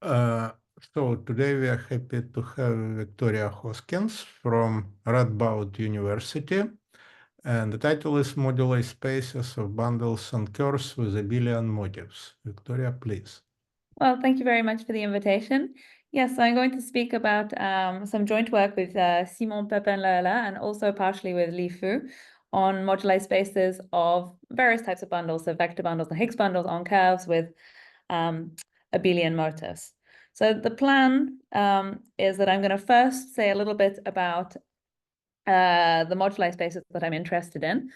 Uh, so today we are happy to have Victoria Hoskins from Radboud University, and the title is Moduli Spaces of Bundles and Curves with Abelian Motives. Victoria, please. Well, thank you very much for the invitation. Yes, so I'm going to speak about some joint work with Simon Pepin Lehalleur and also partially with Lehalleur on moduli spaces of various types of bundles, so vector bundles and Higgs bundles on curves with abelian motifs. So the plan is that I'm going to first say a little bit about the moduli spaces that I'm interested in.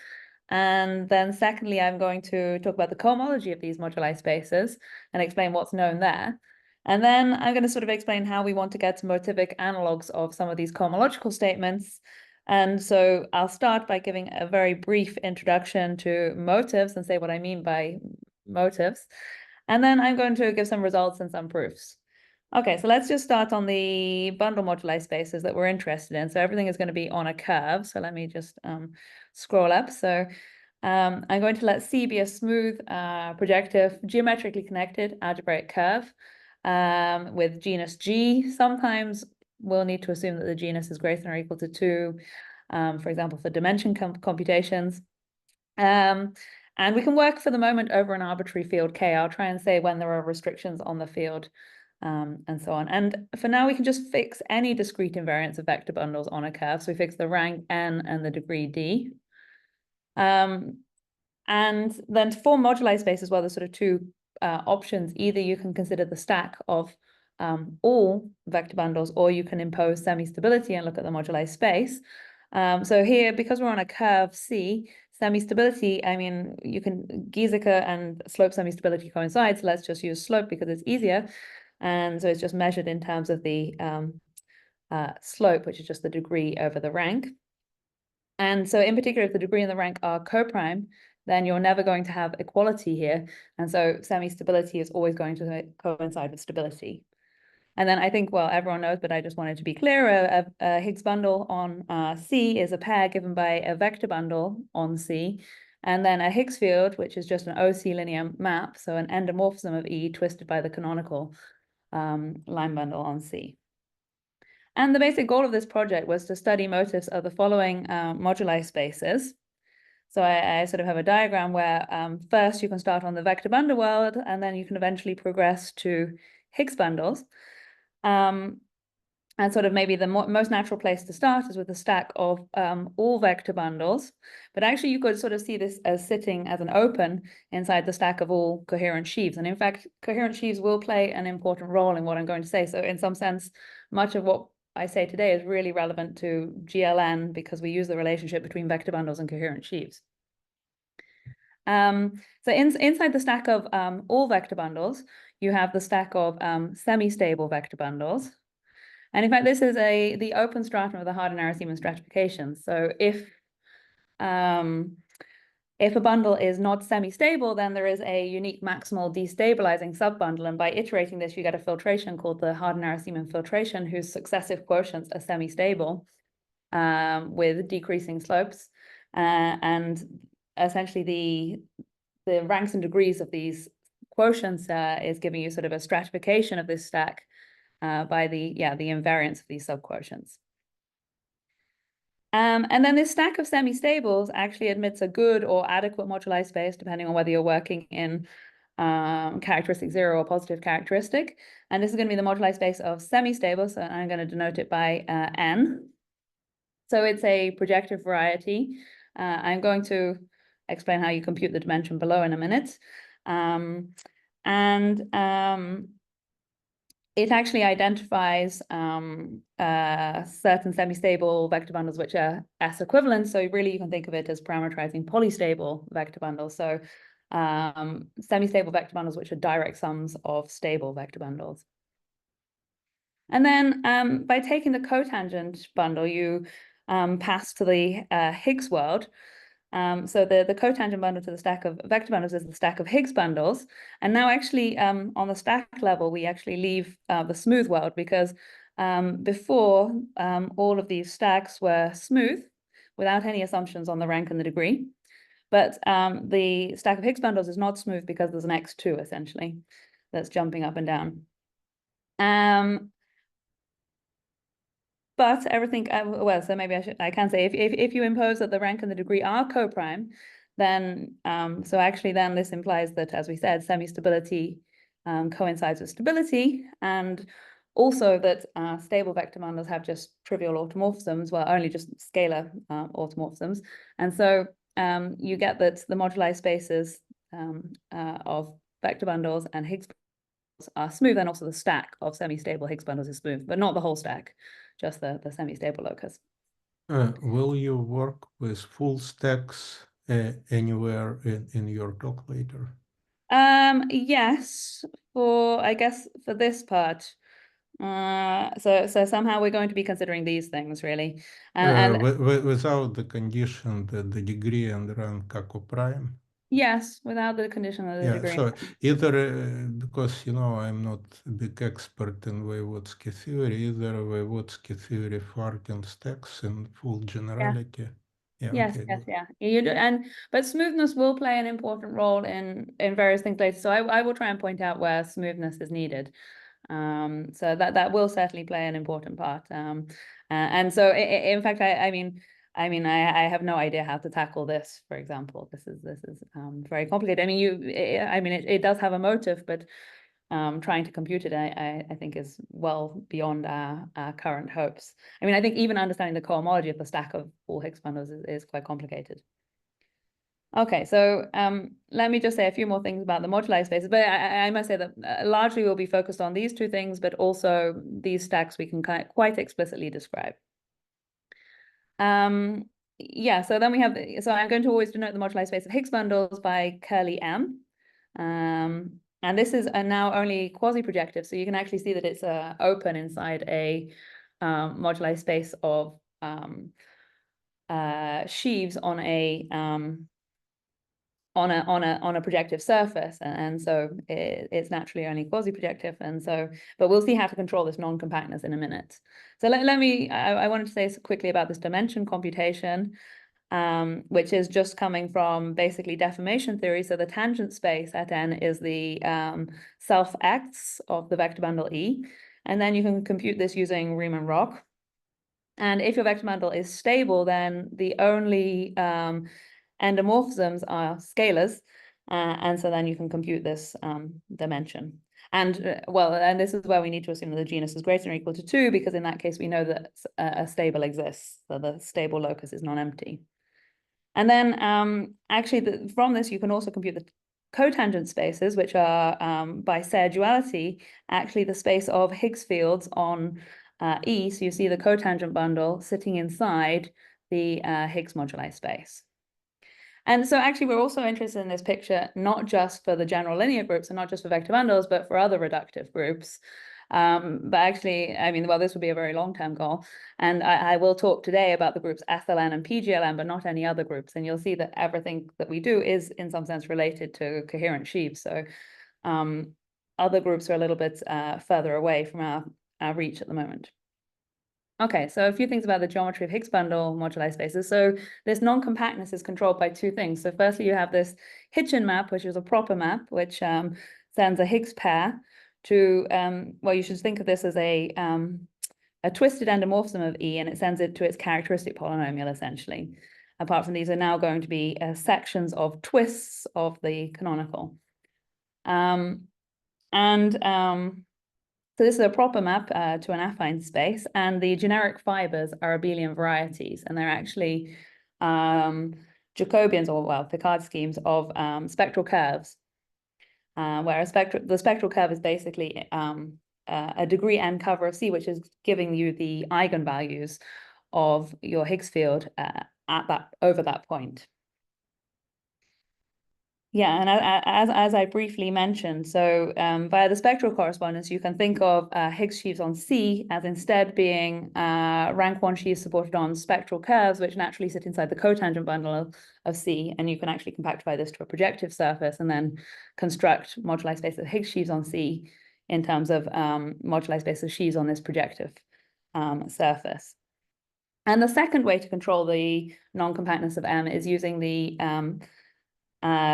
And then secondly, I'm going to talk about the cohomology of these moduli spaces and explain what's known there. And then I'm going to sort of explain how we want to get to motivic analogs of some of these cohomological statements. And so I'll start by giving a very brief introduction to motives and say what I mean by motives. And then I'm going to give some results and some proofs. Okay, so let's just start on the bundle moduli spaces that we're interested in. So everything is going to be on a curve. So let me just scroll up. So I'm going to let C be a smooth, projective, geometrically connected algebraic curve with genus G. Sometimes we'll need to assume that the genus is greater than or equal to 2, for example, for dimension computations. And we can work for the moment over an arbitrary field K. I'll try and say when there are restrictions on the field. And so on. And for now, we can just fix any discrete invariance of vector bundles on a curve. So we fix the rank n and the degree d. And then to form moduli spaces, well, there's sort of two options. Either you can consider the stack of all vector bundles, or you can impose semi-stability and look at the moduli space. So here, because we're on a curve C, semi-stability, I mean, you can Giesecke and slope semi-stability coincide. So let's just use slope because it's easier. And so it's just measured in terms of the slope, which is just the degree over the rank. And so in particular, if the degree and the rank are coprime, then you're never going to have equality here. And so semi-stability is always going to coincide with stability. And then I think, well, everyone knows, but I just wanted to be clear, a Higgs bundle on C is a pair given by a vector bundle on C. And then a Higgs field, which is just an OC linear map, so an endomorphism of E twisted by the canonical line bundle on C. And the basic goal of this project was to study motifs of the following moduli spaces. So I sort of have a diagram where first you can start on the vector bundle world, and then you can eventually progress to Higgs bundles. And sort of maybe the most natural place to start is with a stack of all vector bundles. But actually, you could sort of see this as sitting as an open inside the stack of all coherent sheaves. And in fact, coherent sheaves will play an important role in what I'm going to say. So in some sense, much of what I say today is really relevant to GLN because we use the relationship between vector bundles and coherent sheaves. So inside the stack of all vector bundles, you have the stack of semi-stable vector bundles. And in fact, this is the open stratum of the Harder-Narasimhan stratification. So if a bundle is not semi-stable, then there is a unique maximal destabilizing subbundle. And by iterating this, you get a filtration called the Harder-Narasimhan filtration, whose successive quotients are semi-stable with decreasing slopes. And essentially, the ranks and degrees of these quotients is giving you sort of a stratification of this stack by the invariance of these subquotients. And then this stack of semi-stables actually admits a good or adequate moduli space, depending on whether you're working in characteristic 0 or positive characteristic. And this is going to be the moduli space of semi-stable, so I'm going to denote it by n. So it's a projective variety. I'm going to explain how you compute the dimension below in a minute. It actually identifies certain semi-stable vector bundles which are S equivalent. So really you can think of it as parameterizing polystable vector bundles. So semi-stable vector bundles which are direct sums of stable vector bundles. And then by taking the cotangent bundle, you pass to the Higgs world. So the cotangent bundle to the stack of vector bundles is the stack of Higgs bundles. And now actually on the stack level, we actually leave the smooth world because before all of these stacks were smooth without any assumptions on the rank and the degree. But the stack of Higgs bundles is not smooth because there's an x2 essentially that's jumping up and down. But everything, well, so maybe I can say if you impose that the rank and the degree are co-prime, then so actually then this implies that, as we said, semi-stability coincides with stability, and also that stable vector bundles have just trivial automorphisms, well, only just scalar automorphisms, and so you get that the moduli spaces of vector bundles and Higgs are smooth, and also the stack of semi-stable Higgs bundles is smooth, but not the whole stack, just the semi-stable locus. Will you work with full stacks anywhere in your talk later? Yes, I guess for this part. So somehow we're going to be considering these things really, and without the condition that the degree and rank are co-prime. yes, without the condition of the Yeah, degree. so either because I'm not a big expert in Voevodsky theory, either Voevodsky theory Farkin stacks in full generality. Yeah, Yes, okay, yes, good. yeah. You do, but smoothness will play an important role in various things later. So I will try and point out where smoothness is needed. So that will certainly play an important part. And so in fact, I mean, I have no idea how to tackle this. For example, this is very complicated. I mean, it does have a motive, but trying to compute it, I think is well beyond our current hopes. I mean, I think even understanding the cohomology of the stack of all Higgs bundles is quite complicated. Okay, so let me just say a few more things about the moduli spaces, but I must say that largely we'll be focused on these two things, but also these stacks we can quite explicitly describe. Yeah, so then we have, so I'm going to always denote the moduli space of Higgs bundles by curly M. And this is now only quasi-projective, so you can actually see that it's open inside a moduli space of sheaves on a projective surface, and so it's naturally only quasi-projective, and so, but we'll see how to control this non-compactness in a minute. So let me, I wanted to say quickly about this dimension computation, which is just coming from basically deformation theory. So the tangent space at n is the self X of the vector bundle E, and then you can compute this using Riemann-Roch. And if your vector bundle is stable, then the only endomorphisms are scalars, and so then you can compute this dimension. And well, and this is where we need to assume that the genus is greater than or equal to 2, because in that case we know that a stable exists, so the stable locus is non-empty. And then actually from this you can also compute the cotangent spaces, which are by Serre duality actually the space of Higgs fields on E. So you see the cotangent bundle sitting inside the Higgs moduli space. And so actually we're also interested in this picture, not just for the general linear groups and not just for vector bundles, but for other reductive groups. But actually, I mean, well, this would be a very long-term goal. And I will talk today about the groups SLN and PGLN, but not any other groups. And you'll see that everything that we do is in some sense related to coherent sheaves. So other groups are a little bit further away from our reach at the moment. Okay, so a few things about the geometry of Higgs bundle moduli spaces. So this non-compactness is controlled by two things. So firstly, you have this Hitchin map, which is a proper map, which sends a Higgs pair to, well, you should think of this as a twisted endomorphism of E, and it sends it to its characteristic polynomial, essentially. Apart from these are now going to be sections of twists of the canonical. So this is a proper map to an affine space, and the generic fibers are abelian varieties, and they're actually Jacobians, or well, Picard schemes of spectral curves, where the spectral curve is basically a degree n cover of C, which is giving you the eigenvalues of your Higgs field over that point. Yeah, and as I briefly mentioned, so via the spectral correspondence, you can think of Higgs sheaves on C as instead being rank 1 sheaves supported on spectral curves, which naturally sit inside the cotangent bundle of C, and you can actually compactify this to a projective surface and then construct moduli space of Higgs sheaves on C in terms of moduli space of sheaves on this projective surface. And the second way to control the non-compactness of M is using the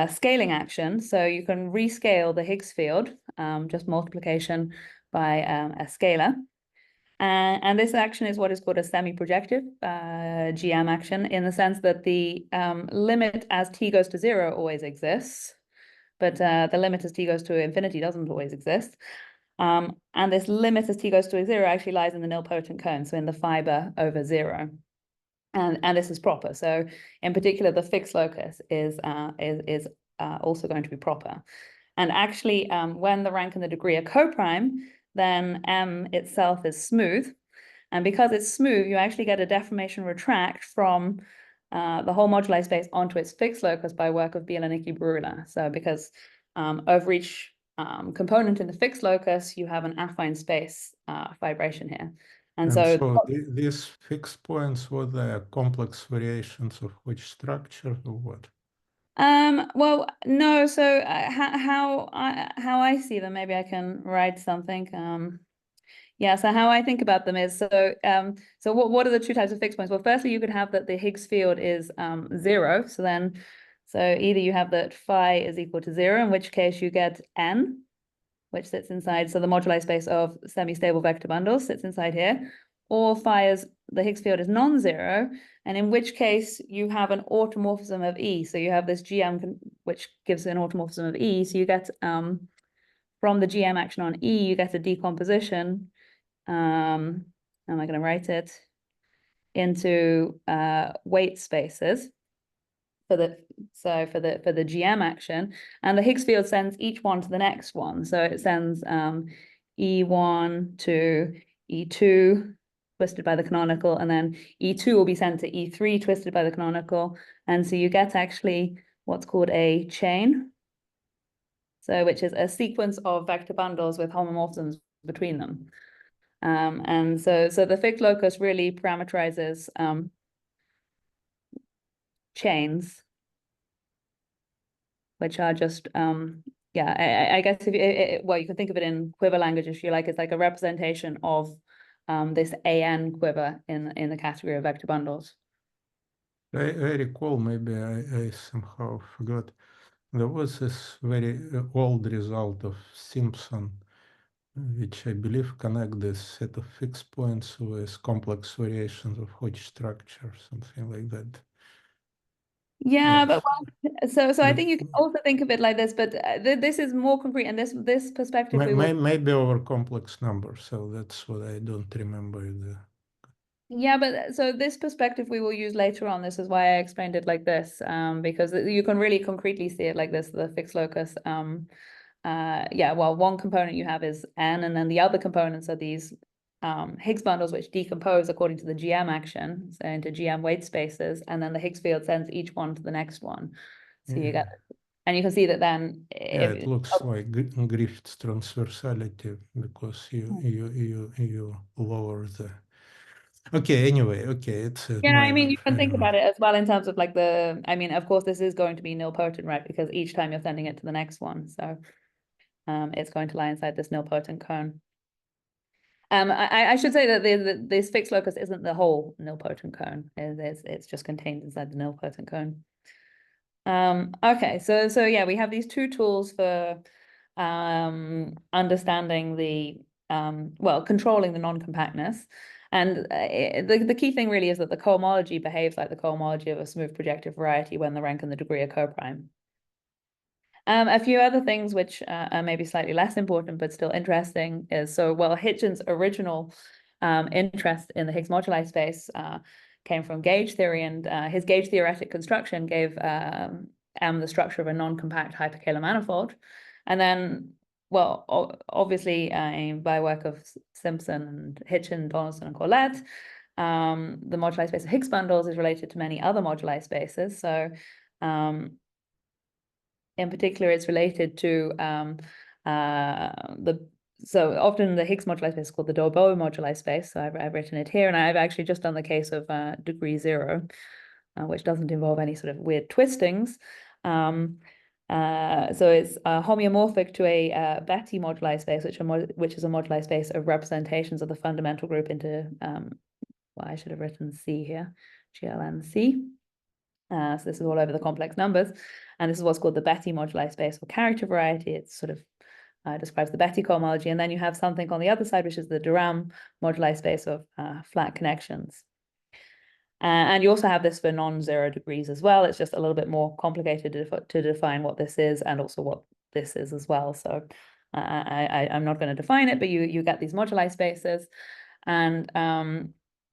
scaling action. So you can rescale the Higgs field, just multiplication by a scalar. And this action is what is called a semi-projective GM action, in the sense that the limit as t goes to 0 always exists, but the limit as t goes to infinity doesn't always exist. And this limit as t goes to 0 actually lies in the nilpotent cone, so in the fiber over 0. And this is proper. So in particular, the fixed locus is also going to be proper. And actually, when the rank and the degree are coprime, then M itself is smooth. And because it's smooth, you actually get a deformation retract from the whole moduli space onto its fixed locus by work of Bielanicki-Breuer. So because over each component in the fixed locus, you have an affine space vibration here. And so these fixed points, were the complex variations of which structure or what? Well, no. So how I see them, maybe I can write something. Yeah. So how I think about them is so what are the two types of fixed points? Well, firstly, you could have that the Higgs field is 0. So either you have that phi is equal to 0, in which case you get n, which sits inside. So the moduli space of semi-stable vector bundles sits inside here, or phi is the Higgs field is non-zero, and in which case you have an automorphism of E. So you have this GM, which gives an automorphism of E. So you get from the GM action on E, you get a decomposition. How am I going to write it? Into weight spaces for the GM action, and the Higgs field sends each one to the next one. So it sends E1 to E2 twisted by the canonical, and then E2 will be sent to E3 twisted by the canonical. And so you get actually what's called a chain, so which is a sequence of vector bundles with homomorphisms between them. And so the fixed locus really parameterizes chains, which are just I guess if well, you can think of it in quiver language if you like. It's like a representation of this AN quiver in the category of vector bundles. I recall, maybe I somehow forgot, there was this very old result of Simpson, which I believe connect this set of fixed points with complex variations of Hodge structure, something like that. Yeah, but so I think you can also think of it like this, but this is more concrete, and this perspective maybe over complex numbers, so that's what I don't remember. Yeah, but so this perspective we will use later on. This is why I explained it like this, because you can really concretely see it like this, the fixed locus. Yeah, well, one component you have is n, and then the other components are these Higgs bundles, which decompose according to the GM action, so into GM weight spaces, and then the Higgs field sends each one to the next one. So you get, and you can see that then it looks like Griffith's transversality, because you lower the. Okay, anyway, okay, it's yeah, I mean, you can think about it as well in terms of like I mean, of course, this is going to be nilpotent, right? Because each time you're sending it to the next one. So it's going to lie inside this nilpotent cone. I should say that this fixed locus isn't the whole nilpotent cone. It's just contained inside the nilpotent cone. Okay, so yeah, we have these two tools for understanding the well, controlling the non-compactness. And the key thing really is that the cohomology behaves like the cohomology of a smooth projective variety when the rank and the degree are coprime. A few other things which are maybe slightly less important but still interesting is, so well, Hitchin's original interest in the Higgs moduli space came from gauge theory, and his gauge theoretic construction gave M the structure of a non-compact hyperkähler manifold. And then, well, obviously by work of Simpson and Hitchin, Donaldson and Corlett, the moduli space of Higgs bundles is related to many other moduli spaces. So in particular, it's related to so often the Higgs moduli space is called the Dolbeau moduli space. So I've written it here, and I've actually just done the case of degree 0, which doesn't involve any sort of weird twistings. So it's homeomorphic to a Betti moduli space, which is a moduli space of representations of the fundamental group into, well, I should have written C here, GLNC. So this is all over the complex numbers. And this is what's called the Betti moduli space or character variety. It's sort of describes the Betti cohomology. And then you have something on the other side, which is the de Rham moduli space of flat connections. And you also have this for non-zero degrees as well. It's just a little bit more complicated to define what this is and also what this is as well. So I'm not going to define it, but you get these moduli spaces. And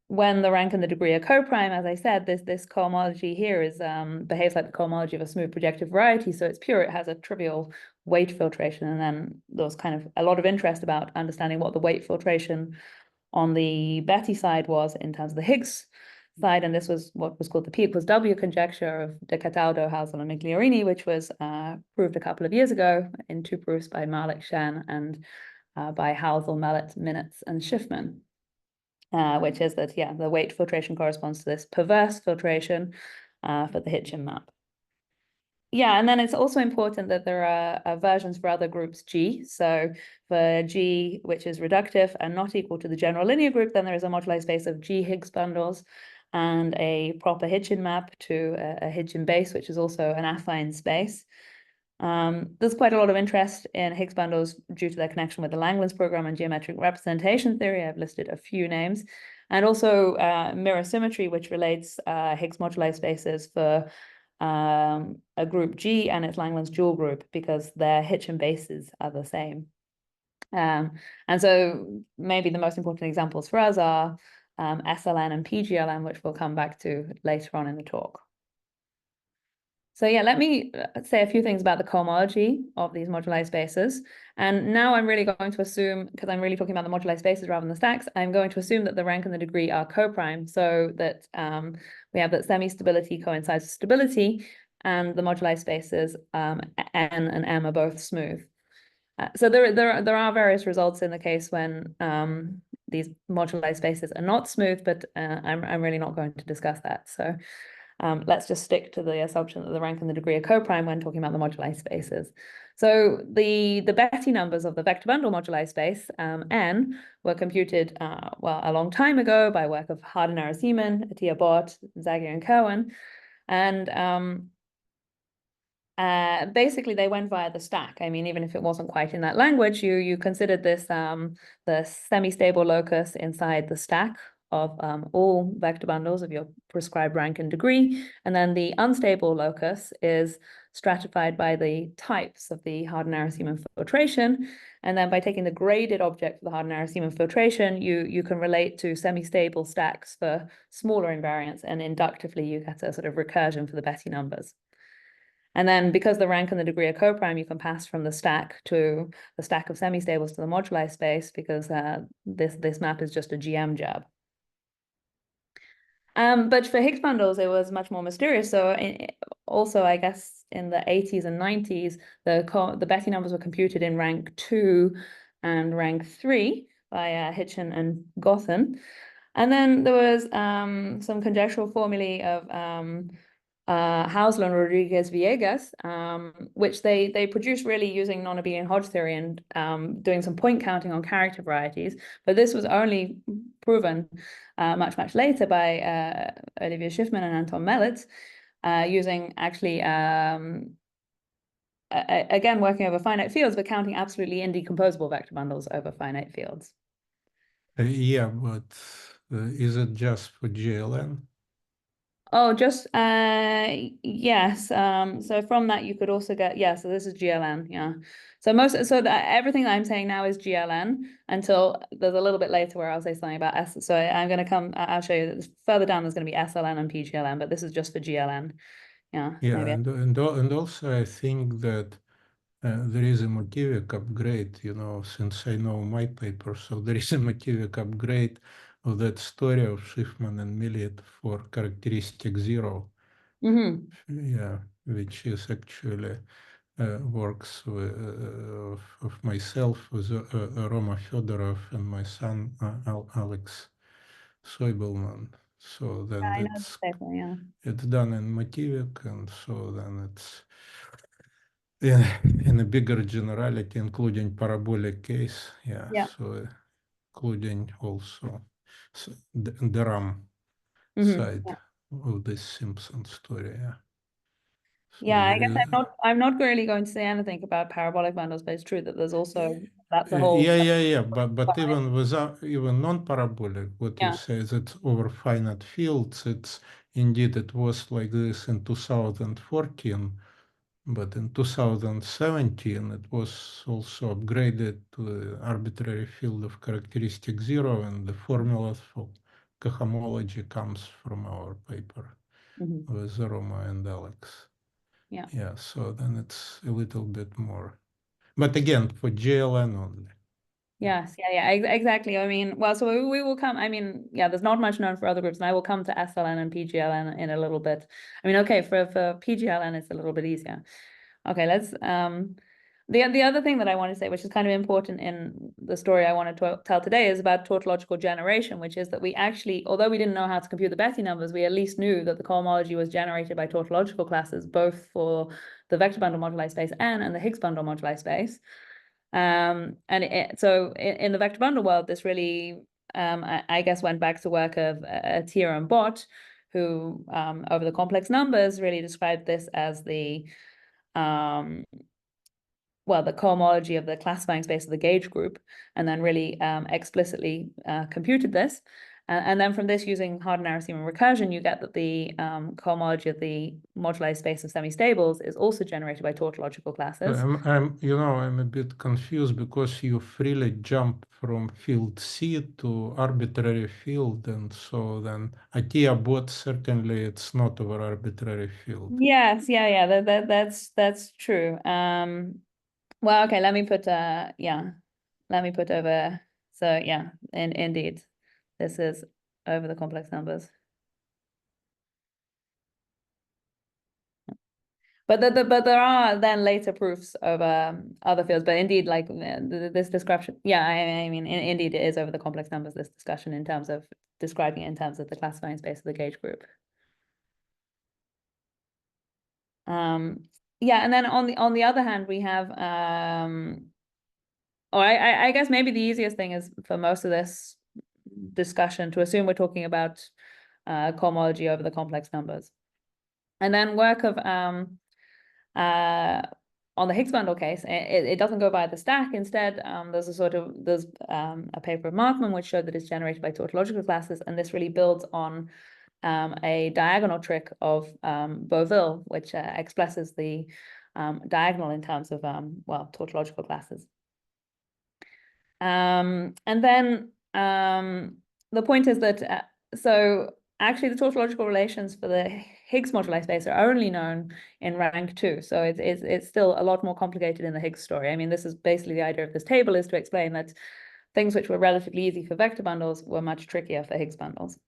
when the rank and the degree are coprime, as I said, this cohomology here is behaves like the cohomology of a smooth projective variety. So it's pure, it has a trivial weight filtration. And then there was kind of a lot of interest about understanding what the weight filtration on the Betti side was in terms of the Higgs side. And this was what was called the P equals W conjecture of De Cataldo, Hausel, and Migliorini, which was proved a couple of years ago in two proofs by Malik, Shan, and by Hausel, Mallet, Minitz, and Schiffman. Which is that, yeah, the weight filtration corresponds to this perverse filtration for the Hitchin map. Yeah, and then it's also important that there are versions for other groups G. So for G, which is reductive and not equal to the general linear group, then there is a moduli space of G Higgs bundles and a proper Hitchin map to a Hitchin base, which is also an affine space. There's quite a lot of interest in Higgs bundles due to their connection with the Langlands program and geometric representation theory. I've listed a few names. And also mirror symmetry, which relates Higgs moduli spaces for a group G and its Langlands dual group, because their Hitchin bases are the same. And so maybe the most important examples for us are SLN and PGLN, which we'll come back to later on in the talk. So yeah, let me say a few things about the cohomology of these moduli spaces. And now I'm really going to assume, because I'm really talking about the moduli spaces rather than the stacks, I'm going to assume that the rank and the degree are coprime, so that we have that semi-stability coincides with stability, and the moduli spaces N and M are both smooth. So there are various results in the case when these moduli spaces are not smooth, but I'm really not going to discuss that. So let's just stick to the assumption that the rank and the degree are coprime when talking about the moduli spaces. So the Betti numbers of the vector bundle moduli space, N, were computed well a long time ago by work of Hardenauer, Simon, Atiyah Bott, Zagier, and Cohen. And basically they went via the stack. I mean, even if it wasn't quite in that language, you considered this the semi-stable locus inside the stack of all vector bundles of your prescribed rank and degree. And then the unstable locus is stratified by the types of the Hardenauer-Simon filtration. And then by taking the graded object for the Hardenauer-Simon filtration, you can relate to semi-stable stacks for smaller invariants, and inductively you get a sort of recursion for the Betti numbers. And then because the rank and the degree are coprime, you can pass from the stack to the stack of semi-stables to the moduli space, because this map is just a GM job. But for Higgs bundles, it was much more mysterious. So also, I guess, in the 80s and 90s, the Betti numbers were computed in rank 2 and rank 3 by Hitchin and Gothen. And then there was some conjectural formulae of Hausler and Rodriguez Villegas, which they produced really using non-abelian Hodge theory and doing some point counting on character varieties. But this was only proven much later by Olivier Schiffman and Anton Melitz, using actually again working over finite fields, but counting absolutely indecomposable vector bundles over finite fields. Yeah, but is it just for GLN? Oh, just yes. So from that you could also get, yeah, so this is GLN, yeah. So everything that I'm saying now is GLN until there's a little bit later where I'll say something about S. So I'll show you that further down there's going to be SLN and PGLN, but this is just for GLN. Yeah. Yeah, maybe. and also I think that there is a motivic upgrade, since I know my paper, so there is a motivic upgrade of that story of Schiffman and Millet for characteristic 0. Yeah, which is actually works of myself with Roma Fedorov and my son Alex Soibelman. So then I know the paper, yeah. it's done in motivic, and so then it's in a bigger generality, including parabolic case, yeah. So including also the RAM side of this Simpson story, yeah. So Yeah, I there guess is, I'm not really going to say anything about parabolic bundles, but it's true that there's also that's a whole yeah. But even without even non-parabolic, what you yeah. say that over finite fields, it's indeed it was like this in 2014, but in 2017 it was also upgraded to the arbitrary field of characteristic zero, and the formulas for cohomology comes from our paper with Roma and Alex. Yeah. Yeah, so then it's a little bit more. But again, for GLN only. Yes, yeah, exactly. I mean, well, so we will come. I mean, yeah, there's not much known for other groups, and I will come to SLN and PGLN in a little bit. I mean, okay, for PGLN, it's a little bit easier. Okay, let's the other thing that I want to say, which is kind of important in the story I wanted to tell today, is about tautological generation, which is that we actually, although we didn't know how to compute the Betti numbers, we at least knew that the cohomology was generated by tautological classes, both for the vector bundle moduli space N and the Higgs bundle moduli space. So in the vector bundle world, this really, I guess, went back to work of Tier and Bott, who over the complex numbers really described this as the the cohomology of the classifying space of the gauge group, and then really explicitly computed this. And then from this, using Harder-Narasimhan recursion, you get that the cohomology of the moduli space of semi-stables is also generated by tautological classes. I'm a bit confused because you freely jump from field C to arbitrary field, and so then Atia bot certainly it's not over arbitrary field. Yes, yeah, that's true. Well, okay, let me put over. So yeah, indeed, this is over the complex numbers. But there are then later proofs of other fields. But indeed, like this description, yeah, I mean, indeed, it is over the complex numbers. This discussion in terms of describing it in terms of the classifying space of the gauge group. Yeah, and then on the other hand, we have or I guess maybe the easiest thing is for most of this discussion to assume we're talking about cohomology over the complex numbers, and then work of on the Higgs bundle case, it doesn't go by the stack. Instead, there's a paper of Markman which showed that it's generated by tautological classes, and this really builds on a diagonal trick of Beauville, which expresses the diagonal in terms of tautological classes. And then the point is that so actually the tautological relations for the Higgs moduli space are only known in rank 2. So it's still a lot more complicated in the Higgs story. I mean, this is basically the idea of this table, is to explain that things which were relatively easy for vector bundles were much trickier for Higgs bundles.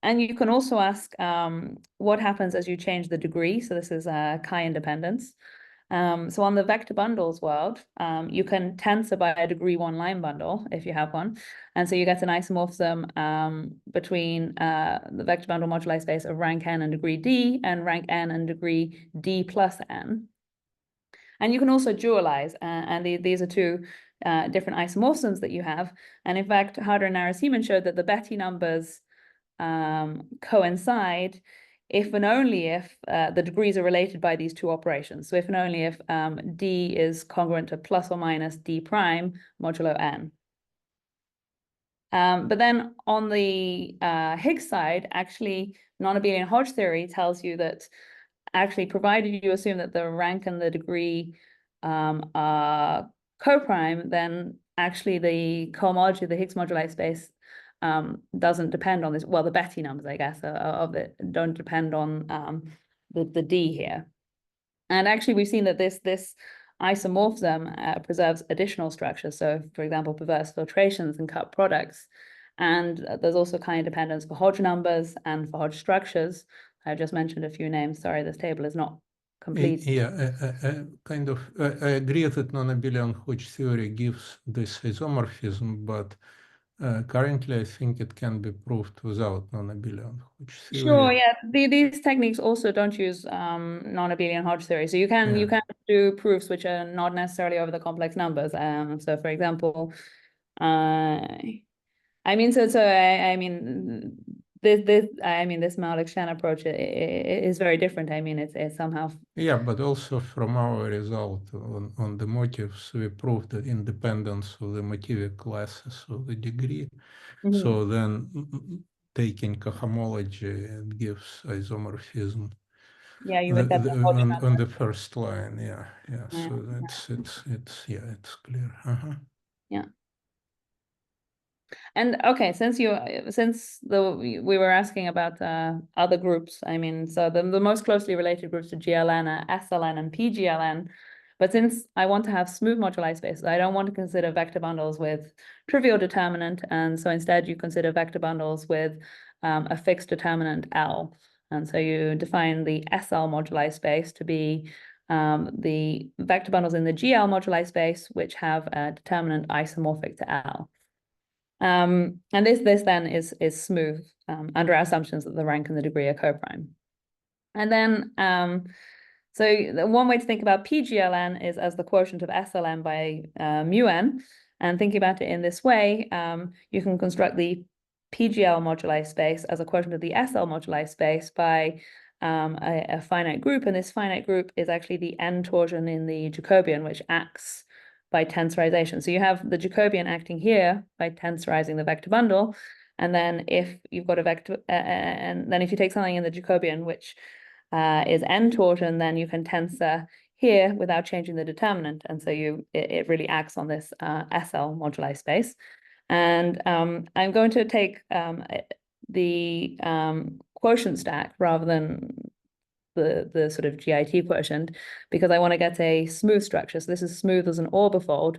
And you can also ask what happens as you change the degree. So this is chi independence. So on the vector bundles world, you can tensor by a degree 1 line bundle if you have one. And so you get an isomorphism between the vector bundle moduli space of rank n and degree d, and rank n and degree d plus n. And you can also dualize, and these are two different isomorphisms that you have. And in fact, Harder and Narasimhan showed that the Betti numbers coincide if and only if the degrees are related by these two operations. So if and only if d is congruent to plus or minus d prime modulo n. But then on the Higgs side, actually, non-abelian Hodge theory tells you that actually, provided you assume that the rank and the degree are co-prime, then actually the cohomology of the Higgs moduli space doesn't depend on this. Well, the Betti numbers, I guess, of it don't depend on the D here. And actually, we've seen that this isomorphism preserves additional structures. So, for example, perverse filtrations and cut products. And there's also chi independence for Hodge numbers and for Hodge structures. I've just mentioned a few names. Sorry, this table is not complete. Yeah, I agree that non-abelian Hodge theory gives this isomorphism, but currently I think it can be proved without non-abelian Hodge theory. Sure, yeah. These techniques also don't use non-abelian Hodge theory. So you can do proofs which are not necessarily over the complex numbers. So for example, I mean, this Malik-Shan approach is very different. I mean, it's somehow. Yeah, but also from our result on the motives, we proved the independence of the motivic classes of the degree. So then taking cohomology, it gives isomorphism. Yeah, you would get the on the first line. Yeah. So it's clear. Yeah. And okay, since we were asking about other groups, I mean, so the most closely related groups to GLN are SLN and PGLN. But since I want to have smooth moduli spaces, I don't want to consider vector bundles with trivial determinant. And so instead you consider vector bundles with a fixed determinant L. And so you define the SL moduli space to be the vector bundles in the GL moduli space, which have a determinant isomorphic to L. And this then is smooth under our assumptions that the rank and the degree are coprime. And then, so the one way to think about PGLN is as the quotient of SLN by mu n. And thinking about it in this way, you can construct the PGL moduli space as a quotient of the SL moduli space by a finite group. And this finite group is actually the n torsion in the Jacobian, which acts by tensorization. So you have the Jacobian acting here by tensorizing the vector bundle. And then if you've got a vector, and then if you take something in the Jacobian, which is n torsion, then you can tensor here without changing the determinant. And so it really acts on this SL moduli space. And I'm going to take the quotient stack rather than the sort of GIT quotient, because I want to get a smooth structure. So this is smooth as an orbifold,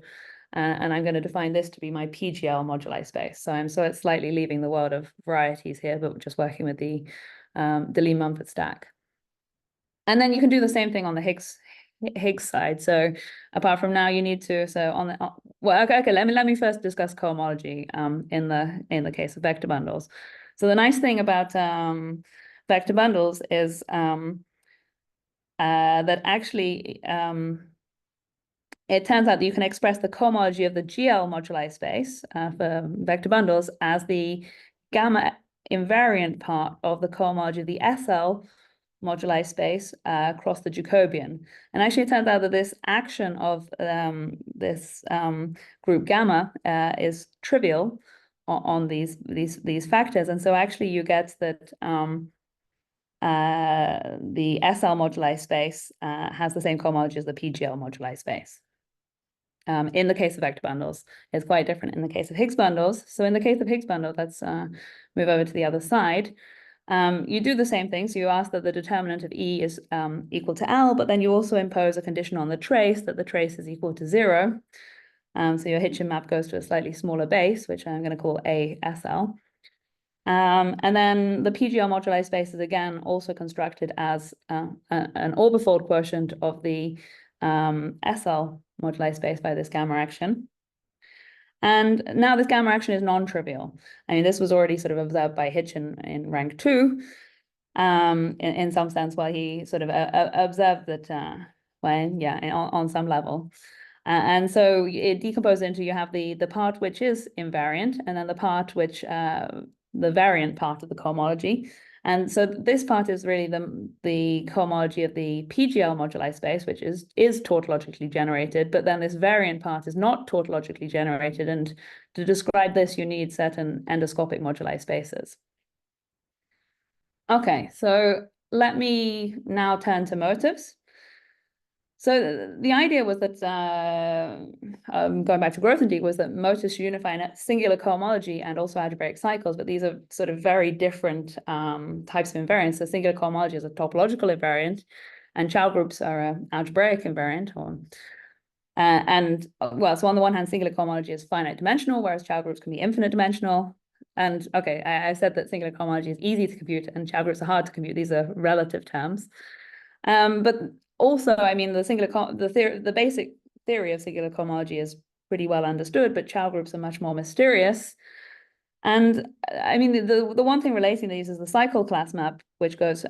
and I'm going to define this to be my PGL moduli space. So I'm slightly leaving the world of varieties here, but just working with the Deligne-Mumford stack. And then you can do the same thing on the Higgs side. So apart from now, you need to, so on the, well, okay, let me first discuss cohomology in the case of vector bundles. So the nice thing about vector bundles is that actually it turns out that you can express the cohomology of the GL moduli space for vector bundles as the gamma invariant part of the cohomology of the SL moduli space across the Jacobian. And actually it turns out that this action of this group gamma is trivial on these factors. And so actually you get that the SL moduli space has the same cohomology as the PGL moduli space. In the case of vector bundles, it's quite different in the case of Higgs bundles. So in the case of Higgs bundles, let's move over to the other side. You do the same thing. So you ask that the determinant of E is equal to L, but then you also impose a condition on the trace that the trace is equal to 0. So your Hitchin map goes to a slightly smaller base, which I'm going to call ASL. And then the PGL moduli space is again also constructed as an orbifold quotient of the SL moduli space by this gamma action. And now this gamma action is non-trivial. I mean, this was already sort of observed by Hitchin in rank 2, in some sense, where he sort of observed that, on some level. And so it decomposes into, you have the part which is invariant, and then the part which, the variant part of the cohomology. And so this part is really the cohomology of the PGL moduli space, which is tautologically generated, but then this variant part is not tautologically generated. And to describe this, you need certain endoscopic moduli spaces. Okay, so let me now turn to motives. So the idea was that, going back to Grothendieck, was that motives unify in a singular cohomology and also algebraic cycles, but these are sort of very different types of invariants. So singular cohomology is a topological invariant, and Chow groups are an algebraic invariant. So on the one hand, singular cohomology is finite dimensional, whereas Chow groups can be infinite dimensional. And okay, I said that singular cohomology is easy to compute and Chow groups are hard to compute. These are relative terms. But also, I mean, the basic theory of singular cohomology is pretty well understood, but Chow groups are much more mysterious. And I mean, the one thing relating to these is the cycle class map, which goes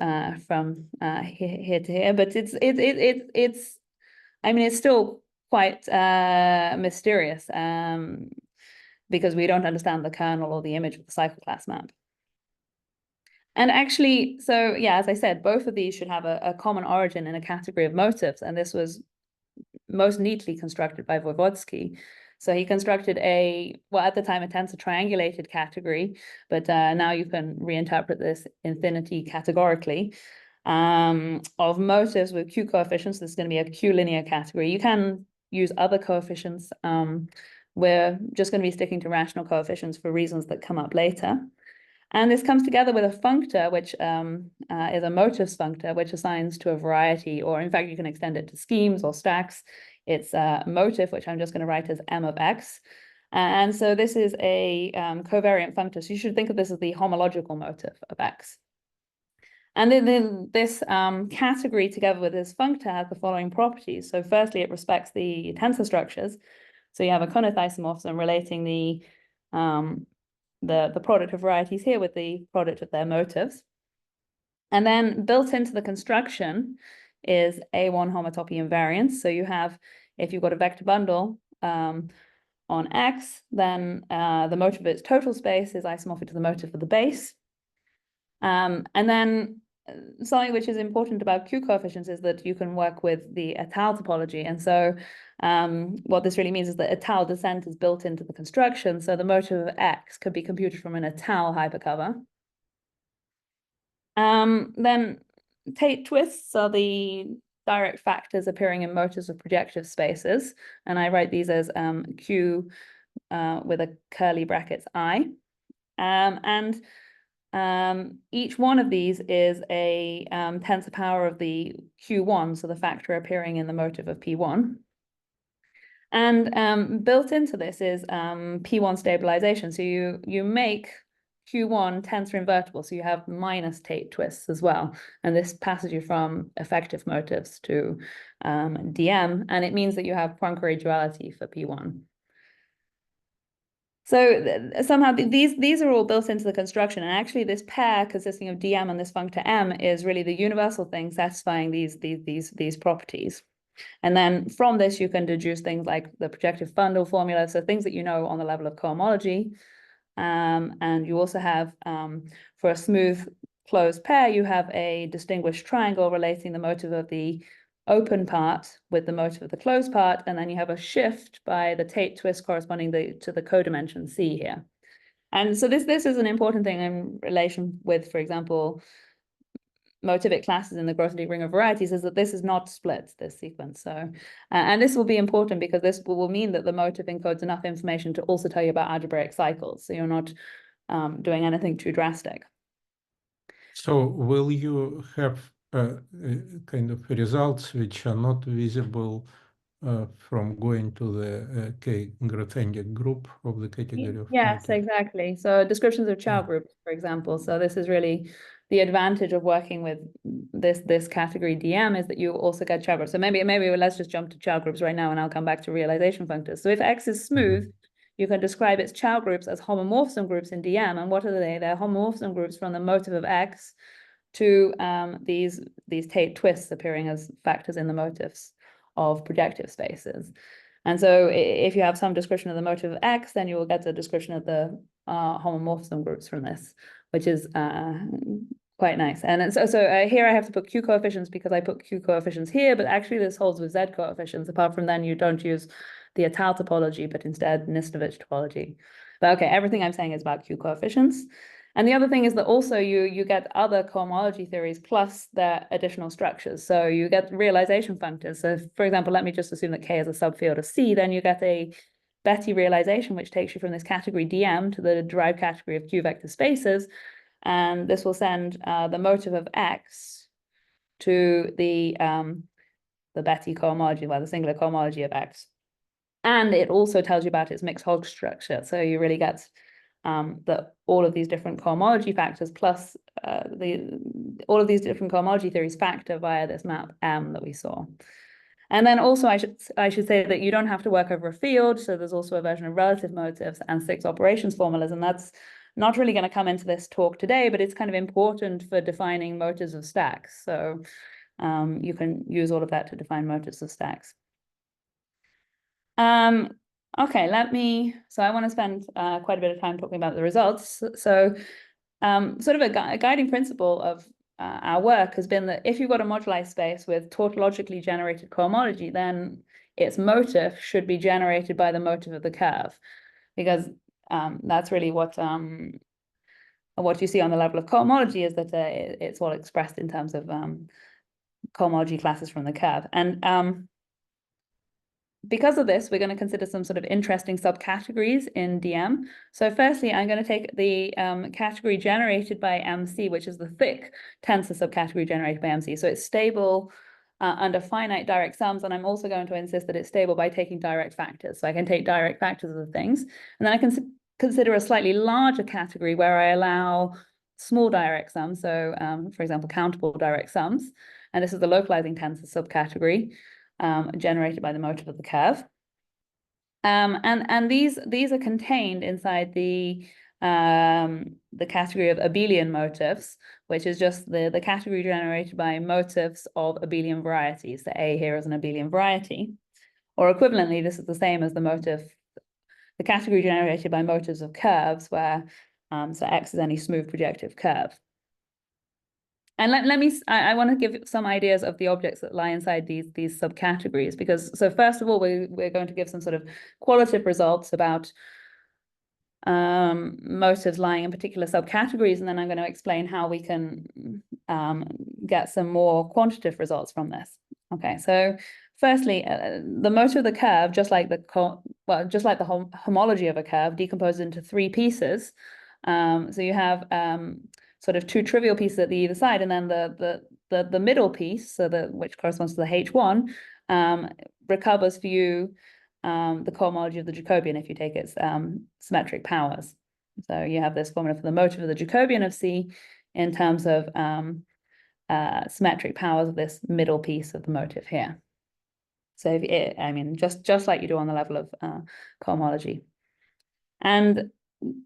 from here to here. But I mean, it's still quite mysterious because we don't understand the kernel or the image of the cycle class map. And actually, so yeah, as I said, both of these should have a common origin in a category of motifs, and this was most neatly constructed by Voevodsky. So he constructed well, at the time, a tensor triangulated category, but now you can reinterpret this infinity categorically of motifs with Q coefficients. This is going to be a Q linear category. You can use other coefficients. We're just going to be sticking to rational coefficients for reasons that come up later. And this comes together with a functor, which is a motifs functor, which assigns to a variety, or in fact, you can extend it to schemes or stacks. It's a motif, which I'm just going to write as m of x. And so this is a covariant functor. So you should think of this as the homological motif of x. And then this category together with this functor has the following properties. So firstly, it respects the tensor structures. So you have a Conoth isomorphism relating the product of varieties here with the product of their motifs. And then built into the construction is A1 homotopy invariance. So you have, if you've got a vector bundle on X, then the motif of its total space is isomorphic to the motif of the base. And then something which is important about Q coefficients is that you can work with the étale topology. And so what this really means is that étale descent is built into the construction. So the motif of X could be computed from an étale hypercover. Then Tate twists are the direct factors appearing in motifs of projective spaces. And I write these as Q with a curly brackets I. Each one of these is a tensor power of the Q1, so the factor appearing in the motif of P1. And built into this is P1 stabilization. So you make Q1 tensor invertible, so you have minus Tate twists as well. And this passes you from effective motifs to DM, and it means that you have Poincare duality for P1. So somehow these are all built into the construction, and actually this pair consisting of dm and this functor m is really the universal thing satisfying these properties. And then from this you can deduce things like the projective bundle formula, so things that you know on the level of cohomology. And you also have for a smooth closed pair, you have a distinguished triangle relating the motif of the open part with the motif of the closed part, and then you have a shift by the Tate twist corresponding to the codimension C here. And so this is an important thing in relation with, for example, motivic classes in the Grothendieck ring of varieties, is that this is not split, this sequence. So, and this will be important because this will mean that the motif encodes enough information to also tell you about algebraic cycles. So you're not doing anything too drastic. So will you have kind of results which are not visible from going to the Grothendieck group of the category of yes, exactly. So descriptions of Chow groups, for example. So this is really the advantage of working with this category DM, is that you also get Chow groups. So maybe let's just jump to Chow groups right now, and I'll come back to realization functors. So if X is smooth, you can describe its Chow groups as homomorphism groups in DM. And what are they? They're homomorphism groups from the motif of X to these Tate twists appearing as factors in the motifs of projective spaces. And so if you have some description of the motif of X, then you will get the description of the homomorphism groups from this, which is quite nice. And so here I have to put Q coefficients because I put Q coefficients here, but actually this holds with Z coefficients. Apart from then, you don't use the étale topology, but instead Nistovich topology. But okay, everything I'm saying is about Q coefficients. And the other thing is that also you get other cohomology theories plus their additional structures. So you get realization functors. So for example, let me just assume that K is a subfield of C, then you get a Betti realization, which takes you from this category DM to the derived category of Q vector spaces. And this will send the motif of X to the Betti cohomology, well, the singular cohomology of X. And it also tells you about its mixed Hogg structure. So you really get all of these different cohomology factors plus all of these different cohomology theories factor via this map M that we saw. And then also I should say that you don't have to work over a field. So there's also a version of relative motifs and 6 operations formulas. And that's not really going to come into this talk today, but it's kind of important for defining motifs of stacks. So you can use all of that to define motifs of stacks. Okay, so I want to spend quite a bit of time talking about the results. So sort of a guiding principle of our work has been that if you've got a moduli space with tautologically generated cohomology, then its motif should be generated by the motif of the curve, because that's really what you see on the level of cohomology, is that it's all expressed in terms of cohomology classes from the curve. And because of this, we're going to consider some sort of interesting subcategories in DM. So firstly, I'm going to take the category generated by MC, which is the thick tensor subcategory generated by MC. So it's stable under finite direct sums, and I'm also going to insist that it's stable by taking direct factors. So I can take direct factors of things, and then I can consider a slightly larger category where I allow small direct sums. So for example, countable direct sums. And this is the localizing tensor subcategory generated by the motif of the curve. And these are contained inside the category of abelian motifs, which is just the category generated by motifs of abelian varieties. The A here is an abelian variety. Or equivalently, this is the same as the category generated by motifs of curves, where so X is any smooth projective curve. And I want to give some ideas of the objects that lie inside these subcategories, because so first of all, we're going to give some sort of qualitative results about motives lying in particular subcategories, and then I'm going to explain how we can get some more quantitative results from this. Okay, so firstly, the motif of the curve, just like the homology of a curve, decomposes into three pieces. So you have sort of two trivial pieces at either side, and then the middle piece, so which corresponds to the H1, recovers for you the cohomology of the Jacobian if you take its symmetric powers. So you have this formula for the motif of the Jacobian of C in terms of symmetric powers of this middle piece of the motif here. So I mean, just like you do on the level of cohomology. And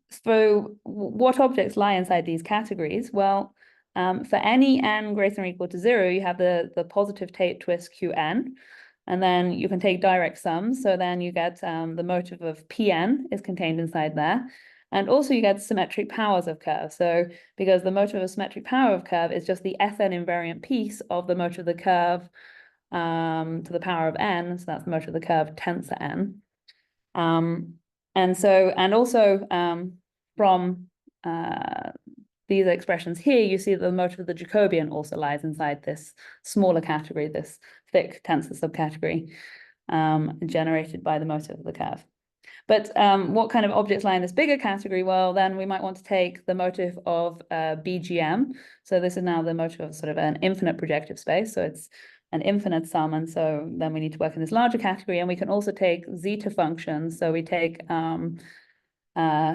so what objects lie inside these categories? Well, for any n greater than or equal to 0, you have the positive Tate twist Qn, and then you can take direct sums. So then you get the motif of Pn is contained inside there. And also you get symmetric powers of curve. So because the motif of symmetric power of curve is just the Sn invariant piece of the motif of the curve to the power of n. So that's the motif of the curve tensor n. And also from these expressions here, you see that the motif of the Jacobian also lies inside this smaller category, this thick tensor subcategory generated by the motif of the curve. But what kind of objects lie in this bigger category? Well, then we might want to take the motif of BGM. So this is now the motif of sort of an infinite projective space. So it's an infinite sum, and so then we need to work in this larger category, and we can also take zeta functions. So we take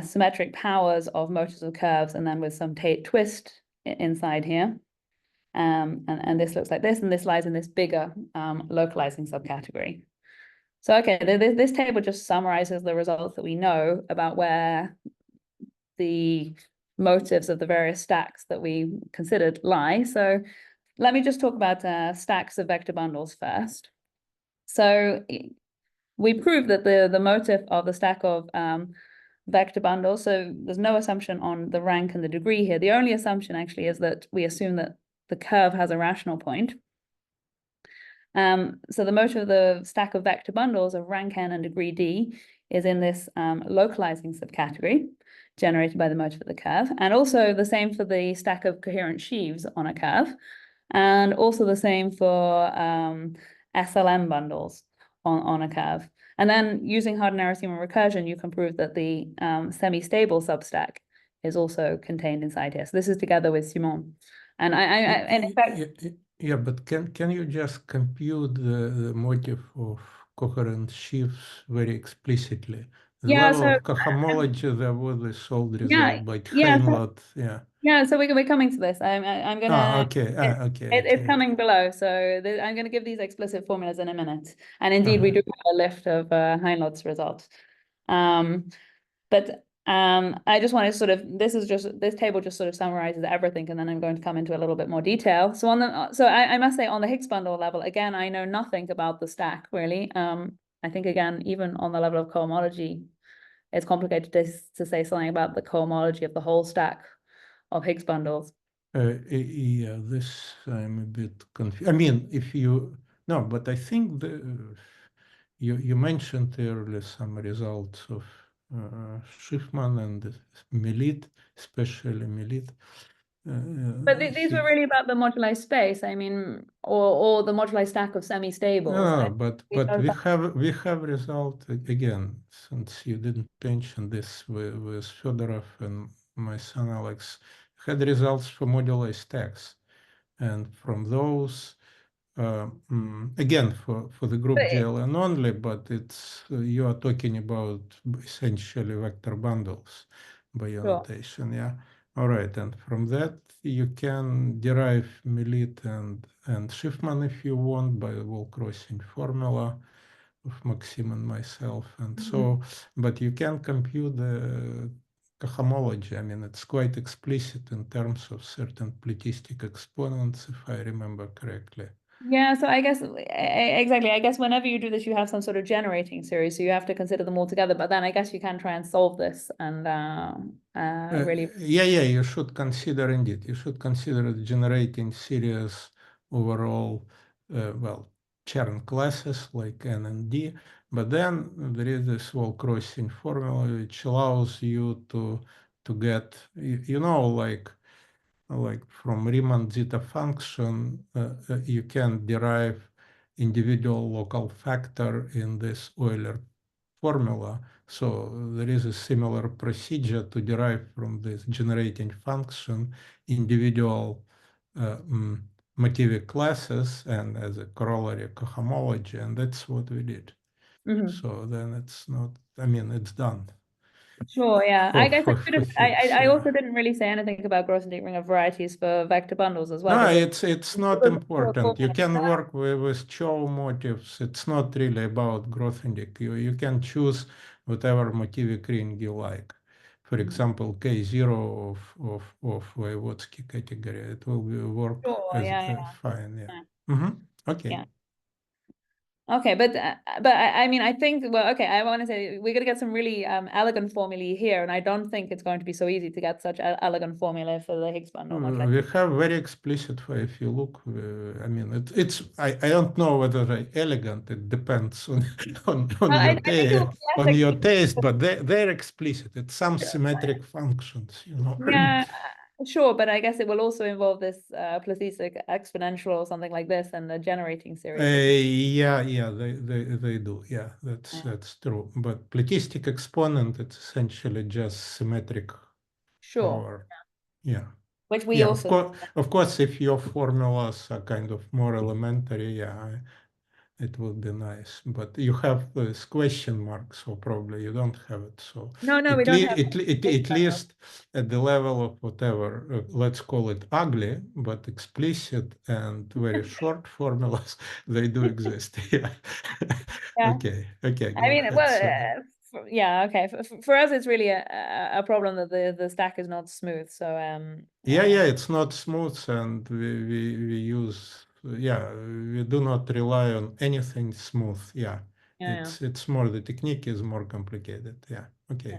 symmetric powers of motifs of curves, and then with some Tate twist inside here. And this looks like this, and this lies in this bigger localizing subcategory. So okay, this table just summarizes the results that we know about where the motifs of the various stacks that we considered lie. So let me just talk about stacks of vector bundles first. So we proved that the motif of the stack of vector bundles, so there's no assumption on the rank and the degree here. The only assumption actually is that we assume that the curve has a rational point. So the motif of the stack of vector bundles of rank n and degree d is in this localizing subcategory generated by the motif of the curve, and also the same for the stack of coherent sheaves on a curve, and also the same for SLM bundles on a curve. And then using Harden-Arrowsiemann recursion, you can prove that the semi-stable substack is also contained inside here. So this is together with Simon. And and in fact, yeah, but can you just compute the motif of coherent sheaves very explicitly? The level of cohomology, there was a solved result by Heinlott. Yeah, so we're coming to this. I'm gonna. Okay. It's coming below, so I'm gonna give these explicit formulas in a minute. And indeed, we do have a lift of Heinlott's result. But I just want to sort of, this table just sort of summarizes everything, and then I'm going to come into a little bit more detail. So I must say on the Higgs bundle level, again, I know nothing about the stack really. I think again, even on the level of cohomology, it's complicated to say something about the cohomology of the whole stack Higgs bundles. Yeah, this I'm a bit confused. I mean, if you no, but I think you mentioned earlier some results of Schiffman and Melit, especially Melit. But these were really about the moduli space. I mean, or the moduli stack of semi-stables. No, but we have result again, since you didn't mention this with Fedorov and my son Alex, had results for moduli stacks, and from those again for the group GLN only, but it's you are talking about essentially vector bundles by your notation, yeah. All right, and from that you can derive Melit and Schiffman if you want by wall crossing formula of Maxim and myself, and so, but you can compute the cohomology. I mean, it's quite explicit in terms of certain platistic exponents, if I remember correctly. Yeah, so I guess exactly. I guess whenever you do this, you have some sort of generating series, so you have to consider them all together. But then I guess you can try and solve this and really. Yeah, you should consider indeed. You should consider the generating series overall. Well, Chern classes like N and D, but then there is this wall crossing formula which allows you to get you know like from Riemann zeta function, you can derive individual local factor in this Euler formula. So there is a similar procedure to derive from this generating function individual motivic classes and as a corollary cohomology, and that's what we did. So then it's not, I mean, it's done. Sure, yeah. I guess I also yeah. didn't really say anything about Grothendieck ring of varieties for vector bundles as well. No, Because it's not important. You can work with Chow motifs. It's not really about Grothendieck. You can choose whatever motivic ring you like. For example, K0 of Voivodsky category. It will work as fine. Yeah. Okay. Yeah. Okay, but I mean, I think, well, okay, I want to say we're going to get some really elegant formulae here, and I don't think it's going to be so easy to get such elegant formulae for the Higgs bundle. We have very explicit way. If you look, I mean, I don't know whether they're elegant. It depends on your taste, but they're explicit. It's some symmetric functions, you know. Yeah, sure, but I guess it will also involve this platistic exponential or something like this and the generating series. Yeah, they do. Yeah, that's true. But platistic exponent, it's essentially just symmetric power. Yeah. Which we also. Of course, if your formulas are kind of more elementary, yeah, it would be nice. But you have this question mark, so probably you don't have it. So no, we don't have at least at the level of whatever, let's call it ugly, but explicit and very short formulas, they do exist. Yeah. Okay. I mean, well, yeah, okay. For us, it's really a problem that the stack is not smooth. So yeah, it's not smooth, and we use we do not rely on anything smooth. Yeah, it's more the technique is more complicated. Yeah. Okay.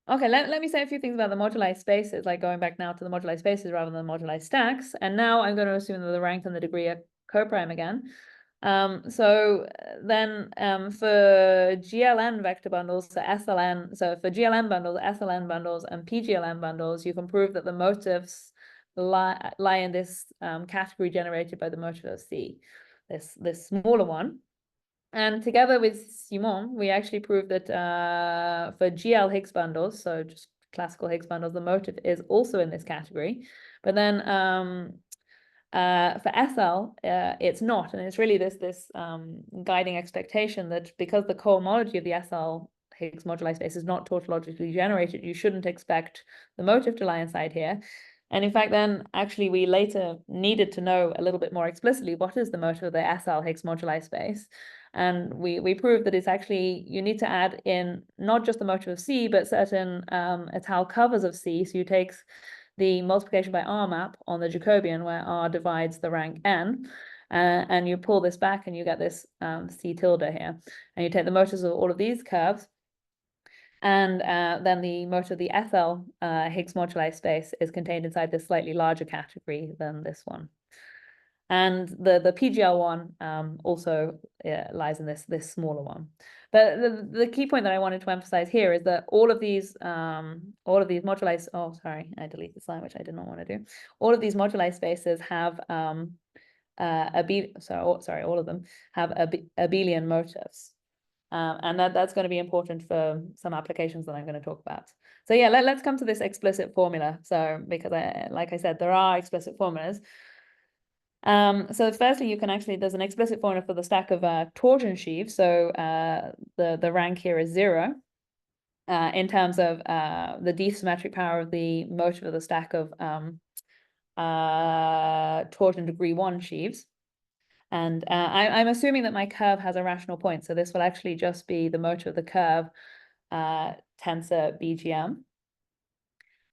Okay, let me say a few things about the moduli spaces, like going back now to the moduli spaces rather than the moduli stacks. And now I'm going to assume that the rank and the degree are coprime again. So then for GLN vector bundles, so SLN, so for GLN bundles, SLN bundles, and PGLN bundles, you can prove that the motifs lie in this category generated by the motif of C, this smaller one. And together with Simon, we actually proved that for GL Higgs bundles, so just classical Higgs bundles, the motif is also in this category. But then for SL, it's not. And it's really this guiding expectation that because the cohomology of the SL Higgs moduli space is not tautologically generated, you shouldn't expect the motif to lie inside here. And in fact, then actually we later needed to know a little bit more explicitly what is the motif of the SL Higgs moduli space. And we proved that it's actually, you need to add in not just the motif of C, but certain étale covers of C. So you take the multiplication by R map on the Jacobian where R divides the rank N, and you pull this back and you get this C tilde here. And you take the motifs of all of these curves. And then the motor of the ethyl Higgs moduli space is contained inside this slightly larger category than this one. And the PGL1 also lies in this smaller one. But the key point that I wanted to emphasize here is that all of these moduli, oh, sorry, I deleted the slide, which I did not want to do. All of these moduli spaces have all of them have abelian motifs. And that's going to be important for some applications that I'm going to talk about. So yeah, let's come to this explicit formula. So because like I said, there are explicit formulas. So firstly, there's an explicit formula for the stack of torsion sheaves. So the rank here is 0 in terms of the d-symmetric power of the motive of the stack of torsion degree 1 sheaves. And I'm assuming that my curve has a rational point. So this will actually just be the motor of the curve tensor BGM.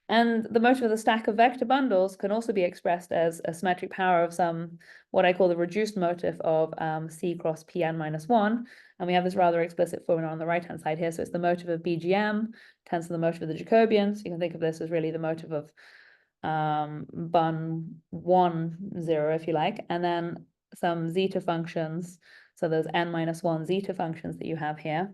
And the motor of the stack of vector bundles can also be expressed as a symmetric power of some, what I call the reduced motif of C cross Pn minus 1. And we have this rather explicit formula on the right-hand side here. So it's the motive of BGM, tensor the motive of the Jacobian. So you can think of this as really the motive of Bun 1, 0, if you like. And then some zeta functions. So those n minus 1 zeta functions that you have here.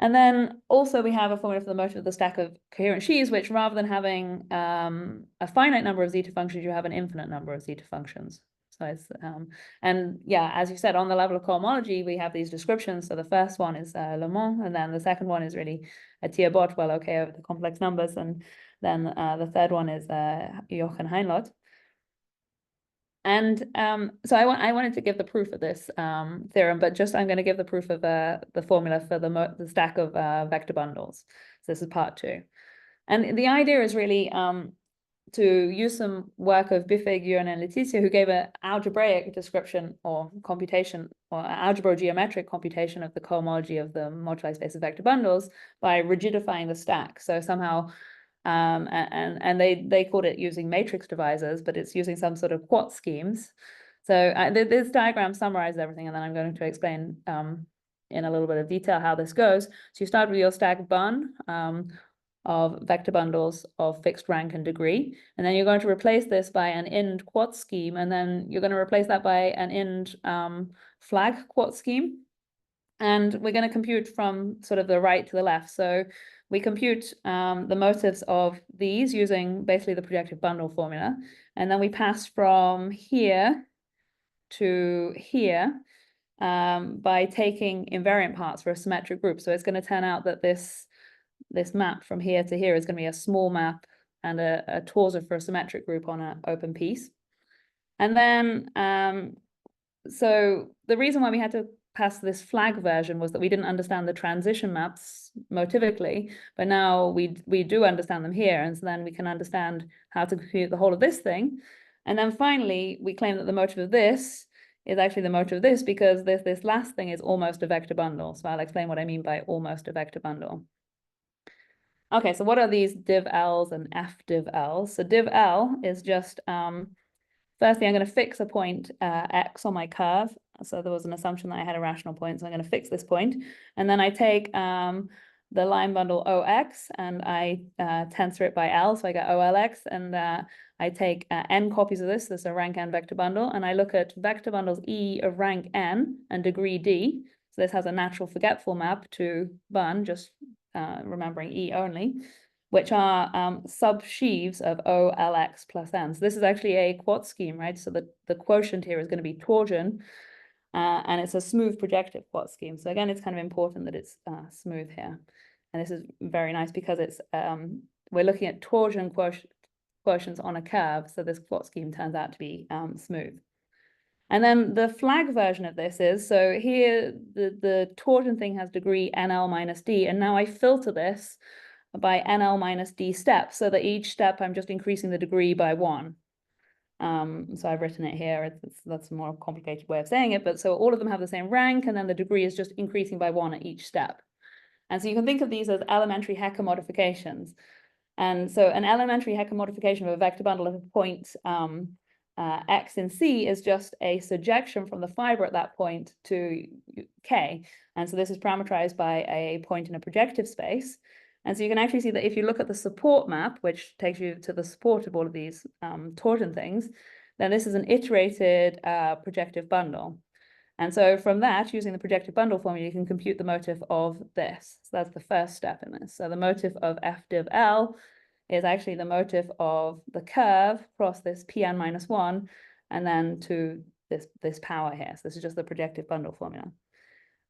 And then also we have a formula for the motive of the stack of coherent sheaves, which rather than having a finite number of zeta functions, you have an infinite number of zeta functions. So it's, and yeah, as you said, on the level of cohomology, we have these descriptions. So the first one is Le Mans, and then the second one is really a Tier-Bott, well, okay, over the complex numbers. And then the third one is Jochen Heinlott. And so I wanted to give the proof of this theorem, but just I'm going to give the proof of the formula for the stack of vector bundles. So this is part 2. And the idea is really to use some work of Biffig, Ewan, and Letizia, who gave an algebraic description or computation or algebro-geometric computation of the cohomology of the moduli space of vector bundles by rigidifying the stack. So somehow and they called it using matrix divisors, but it's using some sort of quat schemes. So this diagram summarizes everything, and then I'm going to explain in a little bit of detail how this goes. So you start with your stack Bun of vector bundles of fixed rank and degree, and then you're going to replace this by an ind quat scheme, and then you're going to replace that by an ind flag quat scheme. And we're going to compute from sort of the right to the left. So we compute the motives of these using basically the projective bundle formula. And then we pass from here to here by taking invariant parts for a symmetric group. So it's going to turn out that this map from here to here is going to be a small map and a torsor for a symmetric group on an open piece. And then, so the reason why we had to pass this flag version was that we didn't understand the transition maps motivically, but now we do understand them here, and so then we can understand how to compute the whole of this thing. And then finally, we claim that the motive of this is actually the motive of this, because this last thing is almost a vector bundle. So I'll explain what I mean by almost a vector bundle. Okay, so what are these div L's and f div L's? So div L is just firstly, I'm going to fix a point x on my curve. So there was an assumption that I had a rational point, so I'm going to fix this point. And then I take the line bundle OX and I tensor it by L, so I get OLX, and I take n copies of this is a rank n vector bundle, and I look at vector bundles E of rank n and degree D. So this has a natural forgetful map to Bun, just remembering E only, which are sub-sheaves of OLX plus n. So this is actually a quat scheme, right? So the quotient here is going to be torsion, and it's a smooth projective quat scheme. So again, it's kind of important that it's smooth here. And this is very nice because it's we're looking at torsion quotients on a curve. So this quat scheme turns out to be smooth. And then the flag version of this is, so here the torsion thing has degree NL minus D, and now I filter this by NL minus D steps, so that each step I'm just increasing the degree by 1. So I've written it here. That's a more complicated way of saying it, but so all of them have the same rank, and then the degree is just increasing by 1 at each step. And so you can think of these as elementary Hecker modifications. And so an elementary Hecker modification of a vector bundle of a point X in C is just a surjection from the fiber at that point to K. And so this is parameterized by a point in a projective space. And so you can actually see that if you look at the support map, which takes you to the support of all of these torsion things, then this is an iterated projective bundle. And so from that, using the projective bundle formula, you can compute the motif of this. So that's the first step in this. So the motif of F div L is actually the motif of the curve across this Pn minus 1, and then to this power here. So this is just the projective bundle formula.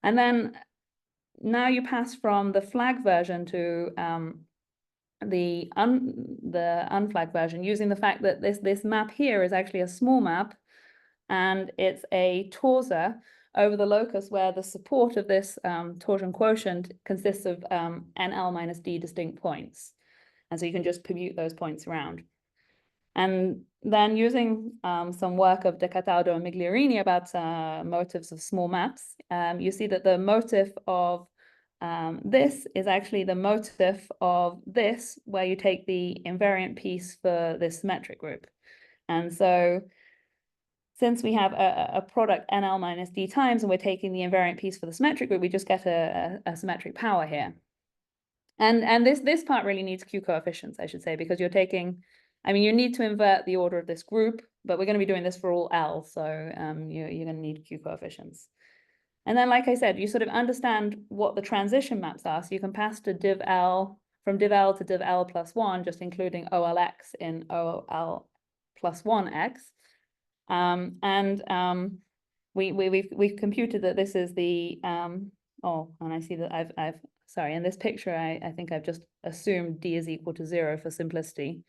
And then now you pass from the flag version to the unflagged version, using the fact that this map here is actually a small map, and it's a torsor over the locus where the support of this torsion quotient consists of NL minus D distinct points. And so you can just commute those points around. And then using some work of De Cataldo and Migliorini about motifs of small maps, you see that the motif of this is actually the motif of this, where you take the invariant piece for this symmetric group. And so since we have a product NL minus D times, and we're taking the invariant piece for the symmetric group, we just get a symmetric power here. And this part really needs Q coefficients, I should say, because you're taking, I mean, you need to invert the order of this group, but we're going to be doing this for all L, so you're going to need Q coefficients. And then, like I said, you sort of understand what the transition maps are, so you can pass to div L, from div L to div L plus 1, just including OLX in OL plus 1x. We've computed that this is the, oh, and I see that sorry, in this picture, I think I've just assumed D is equal to 0 for simplicity.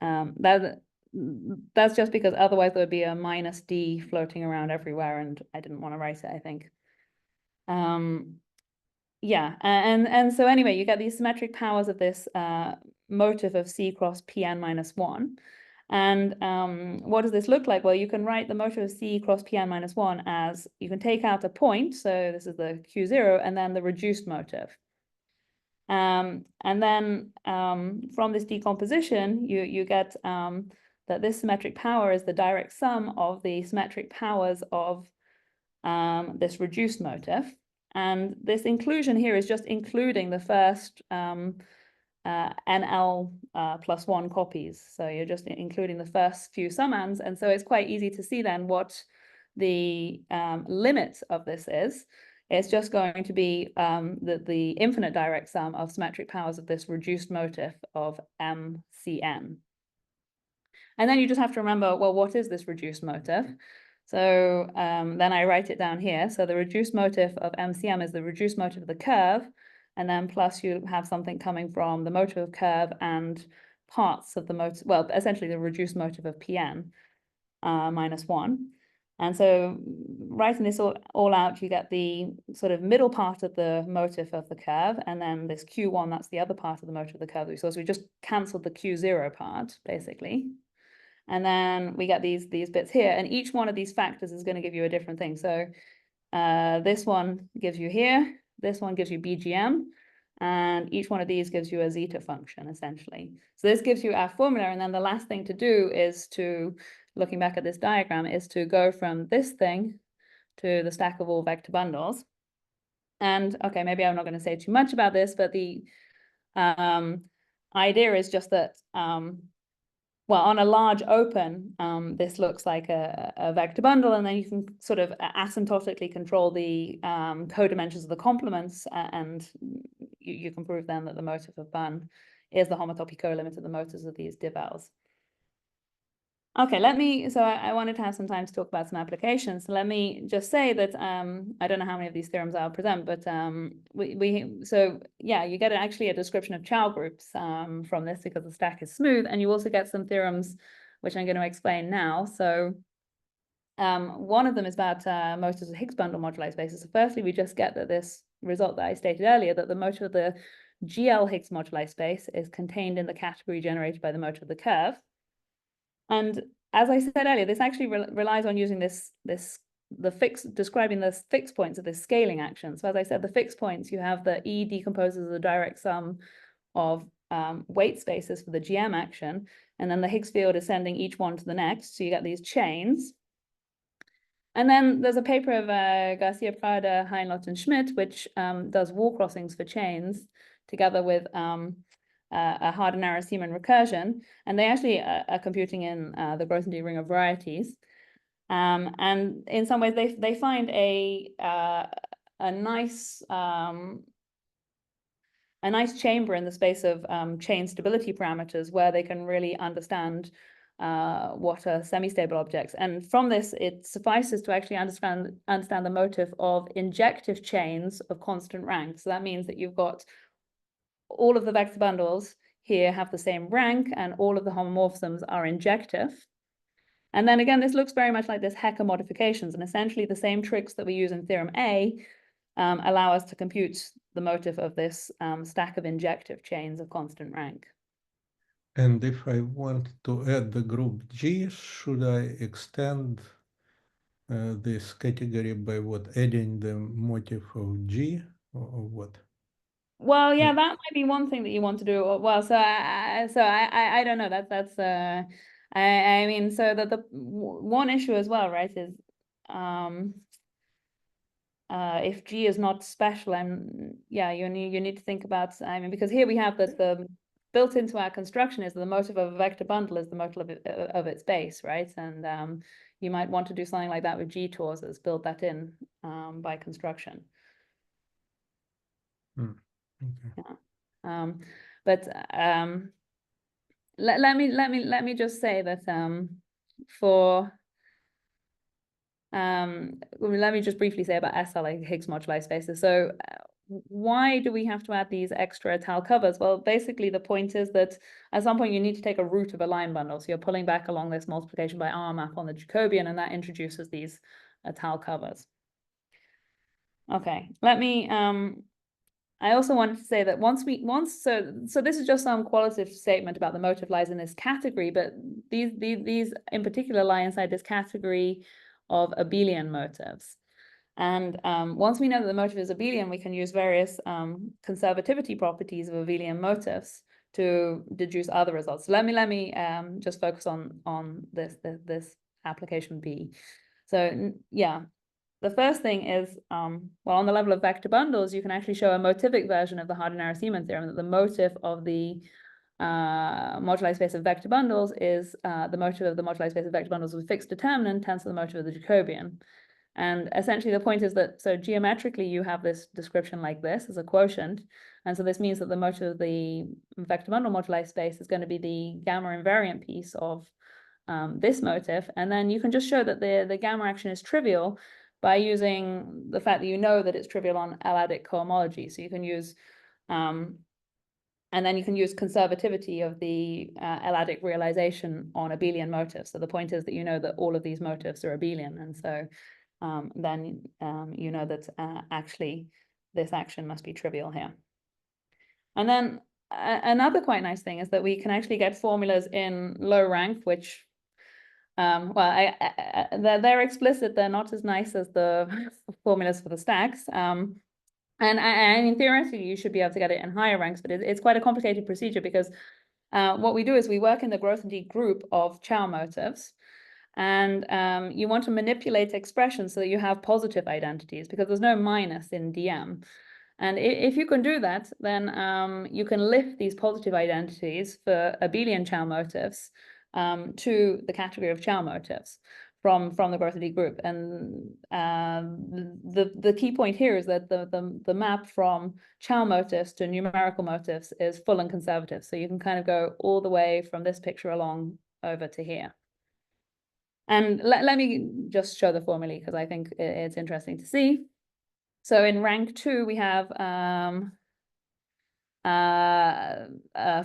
That's just because otherwise there would be a minus D floating around everywhere, and I didn't want to write it, I think. Yeah, and so anyway, you get these symmetric powers of this motif of C cross Pn minus 1. And what does this look like? Well, you can write the motif of C cross Pn minus 1 as, you can take out a point, so this is the Q0, and then the reduced motif. And then from this decomposition, you get that this symmetric power is the direct sum of the symmetric powers of this reduced motif. And this inclusion here is just including the first NL plus 1 copies. So you're just including the first few summands. And so it's quite easy to see then what the limit of this is. It's just going to be the infinite direct sum of symmetric powers of this reduced motif of MCN. And then you just have to remember, well, what is this reduced motif? So then I write it down here. So the reduced motif of MCM is the reduced motif of the curve. And then plus you have something coming from the motif of curve and parts of the motif, well, essentially the reduced motif of Pn minus 1. And so writing this all out, you get the sort of middle part of the motif of the curve, and then this Q1, that's the other part of the motif of the curve. So we just canceled the Q0 part, basically. And then we get these bits here, and each one of these factors is going to give you a different thing. So this one gives you here, this one gives you BGM, and each one of these gives you a zeta function, essentially. So this gives you our formula, and then the last thing to do is to, looking back at this diagram, is to go from this thing to the stack of all vector bundles. And okay, maybe I'm not going to say too much about this, but the idea is just that, well, on a large open, this looks like a vector bundle, and then you can sort of asymptotically control the codimensions of the complements, and you can prove then that the motif of Ban is the homotopy colimit of the motifs of these div Ls. Okay, so I wanted to have some time to talk about some applications. So let me just say that I don't know how many of these theorems I'll present, but so yeah, you get actually a description of Chow groups from this because the stack is smooth, and you also get some theorems which I'm going to explain now. So one of them is about motifs of Higgs bundle moduli spaces. So firstly, we just get that this result that I stated earlier, that the motif of the GL Higgs moduli space is contained in the category generated by the motif of the curve. And as I said earlier, this actually relies on using describing the fixed points of this scaling action. So as I said, the fixed points, you have the E decomposes as a direct sum of weight spaces for the GM action, and then the Higgs field is sending each one to the next, so you get these chains. And then there's a paper of Garcia Prada, Heinlott, and Schmidt, which does wall crossings for chains together with a hard and narrow Simon recursion. And they actually are computing in the Grothendieck ring of varieties. And in some ways, they find a nice chamber in the space of chain stability parameters where they can really understand what are semi-stable objects. And from this, it suffices to actually understand the motif of injective chains of constant rank. So that means that you've got all of the vector bundles here have the same rank, and all of the homomorphisms are injective. And then again, this looks very much like this Hecker modifications, and essentially the same tricks that we use in theorem A allow us to compute the motif of this stack of injective chains of constant rank. And if I want to add the group G, should I extend this category by what? Adding the motif of G or what? Well, yeah, that might be one thing that you want to do. Well, so I don't know. I mean, so that the one issue as well, right, is if G is not special, and yeah, you need to think about, I mean, because here we have that the built into our construction is the motif of a vector bundle is the motif of its base, right? And you might want to do something like that with G torsors, build that in by construction. Okay. Yeah. But let me just say that let me just briefly say about SL, like Higgs moduli spaces. So why do we have to add these extra tau covers? Well, basically the point is that at some point you need to take a root of a line bundle. So you're pulling back along this multiplication by R map on the Jacobian, and that introduces these tau covers. Okay, let me I also wanted to say that so this is just some qualitative statement about the motif lies in this category, but these in particular lie inside this category of abelian motifs. And once we know that the motif is abelian, we can use various conservativity properties of abelian motifs to deduce other results. So let me just focus on this application B. So yeah. The first thing is, well, on the level of vector bundles, you can actually show a motivic version of the hard and narrow Simon theorem, that the motif of the moduli space of vector bundles is the motif of the moduli space of vector bundles with fixed determinant tensor the motif of the Jacobian. And essentially the point is that, so geometrically you have this description like this as a quotient. And so this means that the motif of the vector bundle moduli space is going to be the gamma invariant piece of this motif. And then you can just show that the gamma action is trivial by using the fact that you know that it's trivial on L-adic cohomology. So you can use, and then you can use conservativity of the L-adic realization on abelian motifs. So the point is that you know that all of these motifs are abelian. And so then you know that actually this action must be trivial here. And then another quite nice thing is that we can actually get formulas in low rank, which well, they're explicit. They're not as nice as the formulas for the stacks. And theoretically, you should be able to get it in higher ranks, but it's quite a complicated procedure because what we do is we work in the Grothendieck group of Chow motifs. And you want to manipulate expressions so that you have positive identities because there's no minus in DM. And if you can do that, then you can lift these positive identities for abelian Chow motifs to the category of Chow motifs from the Grothendieck group. And the key point here is that the map from Chow motifs to numerical motifs is full and conservative. So you can kind of go all the way from this picture along over to here. And let me just show the formulae because I think it's interesting to see. So in rank 2, we have a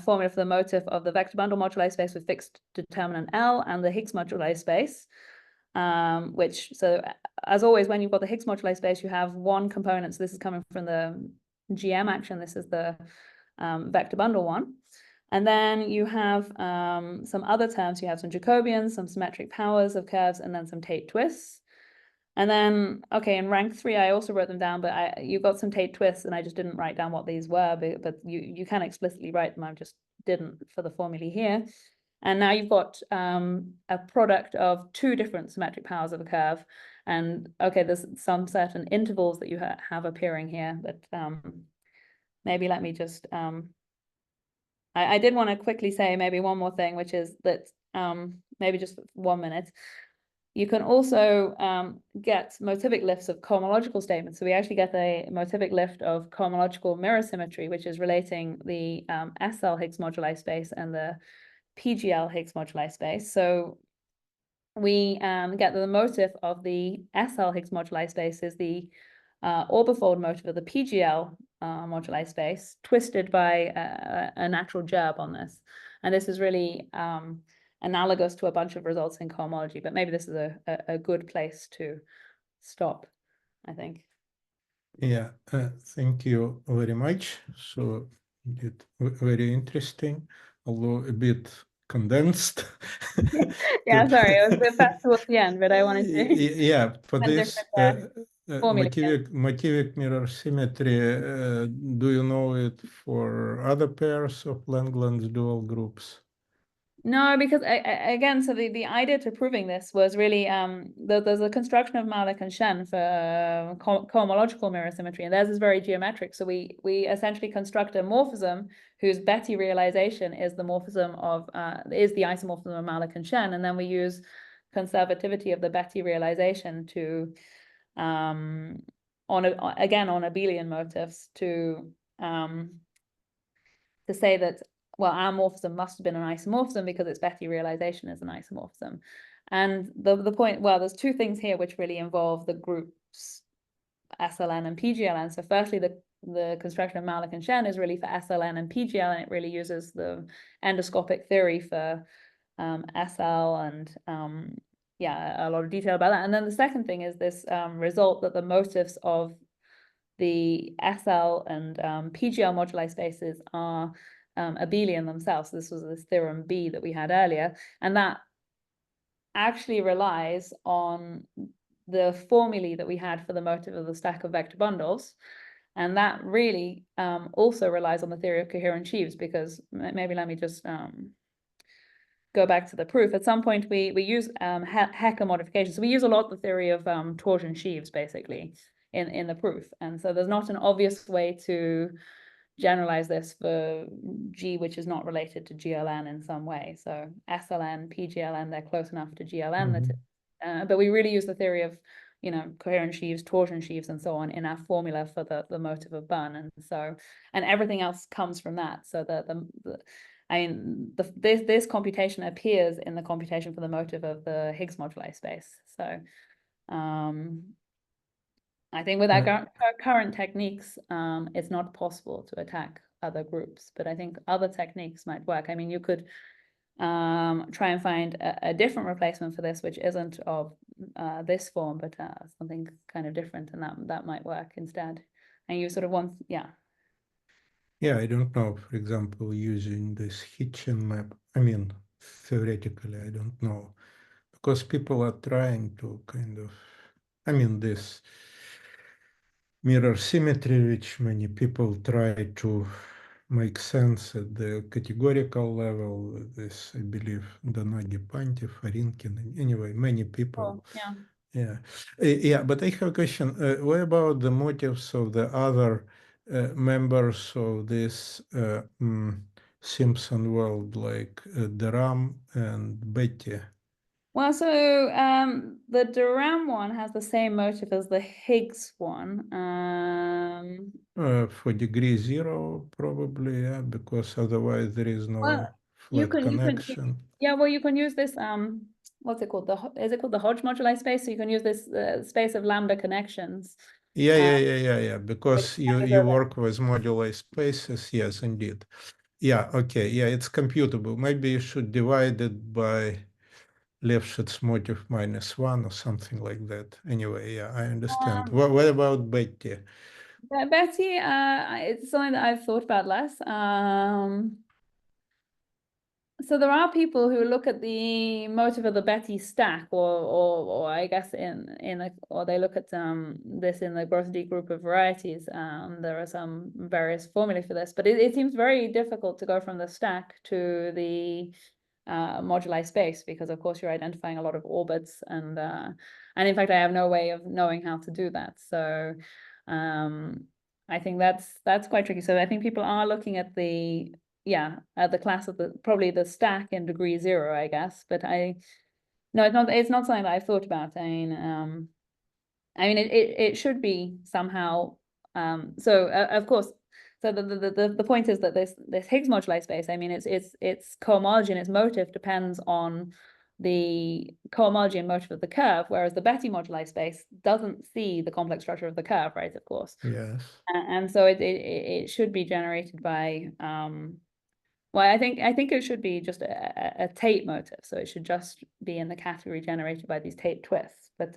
formula for the motif of the vector bundle moduli space with fixed determinant L and the Higgs moduli space, which, so as always, when you've got the Higgs moduli space, you have one component. So this is coming from the GM action. This is the vector bundle one. And then you have some other terms. You have some Jacobians, some symmetric powers of curves, and then some Tate twists. And then, okay, in rank 3, I also wrote them down, but you got some Tate twists, and I just didn't write down what these were, but you can explicitly write them. I just didn't for the formulae here. And now you've got a product of 2 different symmetric powers of a curve. And okay, there's some certain intervals that you have appearing here, but maybe let me just I did want to quickly say maybe one more thing, which is that maybe just 1 minute. You can also get motivic lifts of cohomological statements. So we actually get a motivic lift of cohomological mirror symmetry, which is relating the SL Higgs moduli space and the PGL Higgs moduli space. So we get the motif of the SL Higgs moduli space is the orbifold motif of the PGL moduli space, twisted by a natural gerb on this. And this is really analogous to a bunch of results in cohomology, but maybe this is a good place to stop, I think. Yeah, thank you very much. So it very interesting, although a bit condensed. Yeah, sorry, it was a bit fast towards the end, but I wanted to Yeah, for this formula. motivic mirror symmetry, do you know it for other pairs of Langlands dual groups? No, because again, so the idea to proving this was really there's a construction of Malik and Shen for cohomological mirror symmetry, and theirs is very geometric. So we essentially construct a morphism whose Betti realization is the morphism of is the isomorphism of Malik and Shen, and then we use conservativity of the Betti realization to on abelian motifs to say that, well, our morphism must have been an isomorphism because its Betti realization is an isomorphism. And the point, well, there's 2 things here which really involve the groups SLN and PGLN. So firstly, the construction of Malik and Shen is really for SLN and PGL, and it really uses the endoscopic theory for SL and yeah, a lot of detail about that. And then the second thing is this result that the motifs of the SL and PGL moduli spaces are abelian themselves. So this was this theorem B that we had earlier, and that actually relies on the formulae that we had for the motive of the stack of vector bundles. And that really also relies on the theory of coherent sheaves, because maybe let me just go back to the proof. At some point, we use Hecker modification. So we use a lot the theory of torsion sheaves, basically, in the proof. And so there's not an obvious way to generalize this for G, which is not related to GLN in some way. So SLN, PGLN, they're close enough to GLN. But we really use the theory of, you know, coherent sheaves, torsion sheaves, and so on in our formula for the motive of Bunn. And so, and everything else comes from that. So this computation appears in the computation for the motive of the Higgs moduli space. So I think with our current techniques, it's not possible to attack other groups, but I think other techniques might work. I mean, you could try and find a different replacement for this, which isn't of this form, but something kind of different, and that might work instead. And you sort of want, yeah. Yeah, I don't know, for example, using this Hitchin map. I mean, theoretically, I don't know, because people are trying to kind of, I mean, this mirror symmetry, which many people try to make sense at the categorical level. This, I believe, Donagi, Panti, Farinkin, anyway, many people. Yeah. Yeah, yeah, but I have a question. What about the motives of the other members of this Simpson world, like Deram and Betty? Well, so the Durham one has the same motive as the Higgs one. For degree 0, probably, yeah, because otherwise there is no flat connection. Yeah, well, you can use this what's it called? Is it called the Hodge moduli space? So you can use this space of lambda connections. Yeah. Because you work with moduli spaces, yes, indeed. Yeah, okay, yeah, it's computable. Maybe you should divide it by Lefschetz motive -1 or something like that. Anyway, yeah, I understand. What about Betty? Betty, it's something that I've thought about less. So there are people who look at the motive of the Betti stack, or I guess or they look at this in the Grothendieck group of varieties. There are some various formulae for this, but it seems very difficult to go from the stack to the moduli space, because of course you're identifying a lot of orbits, and in fact I have no way of knowing how to do that. So I think that's quite tricky. So I think people are looking at the class of probably the stack in degree 0, I guess. But no, it's not something that I've thought about. I mean it should be somehow. So of course, so the point is that this Higgs moduli space, I mean, its cohomology and its motive depends on the cohomology and motive of the curve, whereas the Betti moduli space doesn't see the complex structure of the curve, right? Of course. Yes. And so it should be generated by well, I think it should be just a Tate motive, so it should just be in the category generated by these Tate twists. But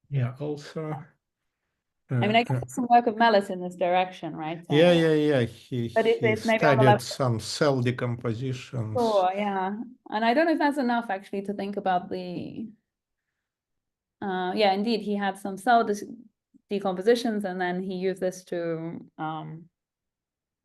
yeah, also. I mean, I guess some work of Mellis in this direction, right? Yeah. But He it's maybe on the studied level. some cell decompositions. Sure, yeah. And I don't know if that's enough actually to think about the. Yeah, indeed, he had some cell decompositions, and then he used this to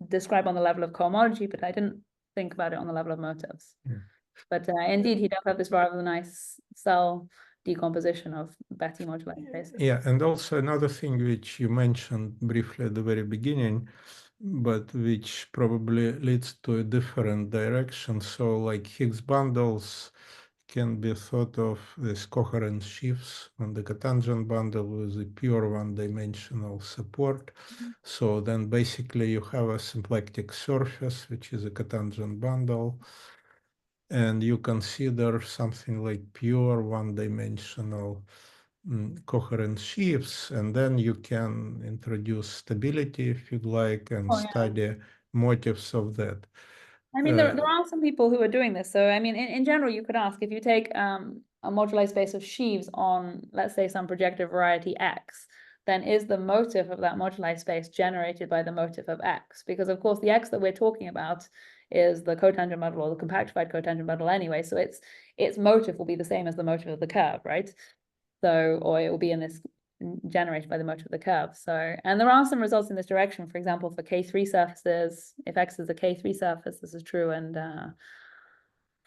describe on the level of cohomology, but I didn't think about it on the level of motives. Yeah. But indeed, he does have this rather nice cell decomposition of Betti moduli spaces. Yeah, and also another thing which you mentioned briefly at the very beginning, but which probably leads to a different direction. So like Higgs bundles can be thought of as coherent sheaves on the cotangent bundle with a pure one-dimensional support. So then basically you have a symplectic surface, which is a cotangent bundle, and you consider something like pure one-dimensional coherent sheaves, and then you can introduce stability if you'd like, and study motifs of that. I mean, there are some people who are doing this. So, I mean, in general, you could ask, if you take a moduli space of sheaves on, let's say, some projective variety X, then is the motif of that moduli space generated by the motif of X? Because, of course, the X that we're talking about is the cotangent bundle, or the compactified cotangent bundle anyway. So its motif will be the same as the motif of the curve, right? So, or it will be in this generated by the motive of the curve. So, and there are some results in this direction. For example, for K3 surfaces, if X is a K3 surface, this is true. And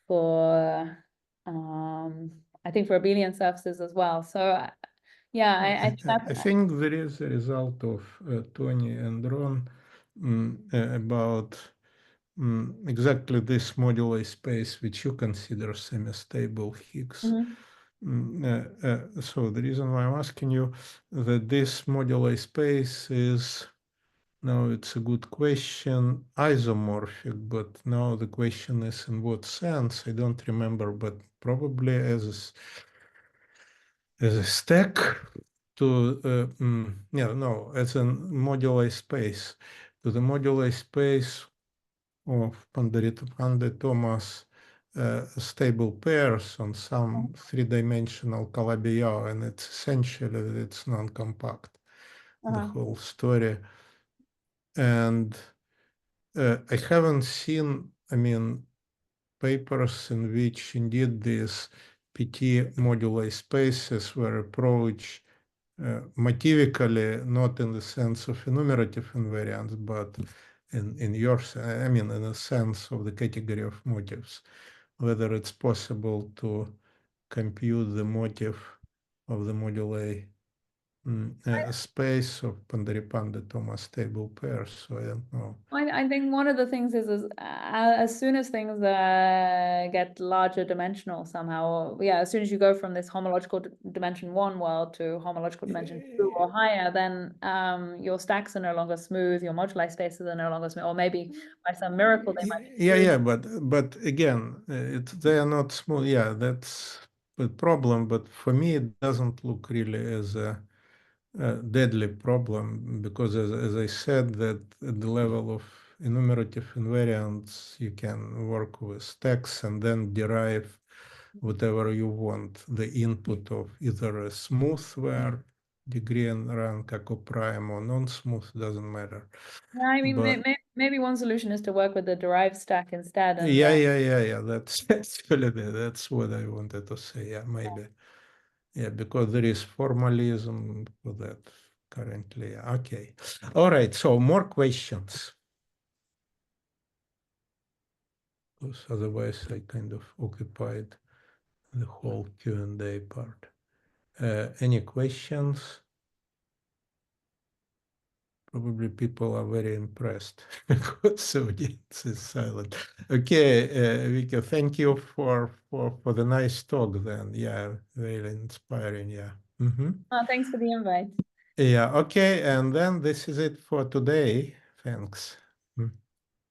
for, I think for abelian surfaces as well. So, yeah, I think there is a result of Tony and Ron about exactly this moduli space, which you consider semi-stable Higgs. So the reason why I'm asking you that this moduli space is, now it's a good question, isomorphic, but now the question is in what sense? I don't remember, but probably as a stack to, as a moduli space, to the moduli space of Pandey-Thomas stable pairs on some three-dimensional Calabi-Yau, and it's essentially it's non-compact, the whole story. And I haven't seen, I mean, papers in which indeed these PT moduli spaces were approached motivically, not in the sense of enumerative invariance, but in your, I mean, in a sense of the category of motifs, whether it's possible to compute the motif of the moduli space of Pandey-Thomas stable pairs. So I don't know. I think one of the things is as soon as things get larger dimensional somehow, as soon as you go from this homological dimension 1 world to homological dimension 2 or higher, then your stacks are no longer smooth, your moduli spaces are no longer smooth, or maybe by some miracle they might be smooth. But again, they are not smooth. Yeah, that's the problem. But for me, it doesn't look really as a deadly problem, because as I said, that at the level of enumerative invariants, you can work with stacks and then derive whatever you want, the input of either a smooth where degree and rank are coprime or non-smooth, doesn't matter. Yeah, I mean, But maybe one solution is to work with the derived stack instead. And yeah. That's actually that's what I wanted to say. Yeah, maybe. Yeah, because there is formalism for that currently. Yeah. Okay. All right. So more questions. Because otherwise I kind of occupied the whole Q&A part. Any questions? Probably people are very impressed because the audience is silent. Okay, Vika, thank you for the nice talk then. Yeah, very inspiring, yeah. thanks for the invite. Yeah, okay, and then this is it for today. Thanks.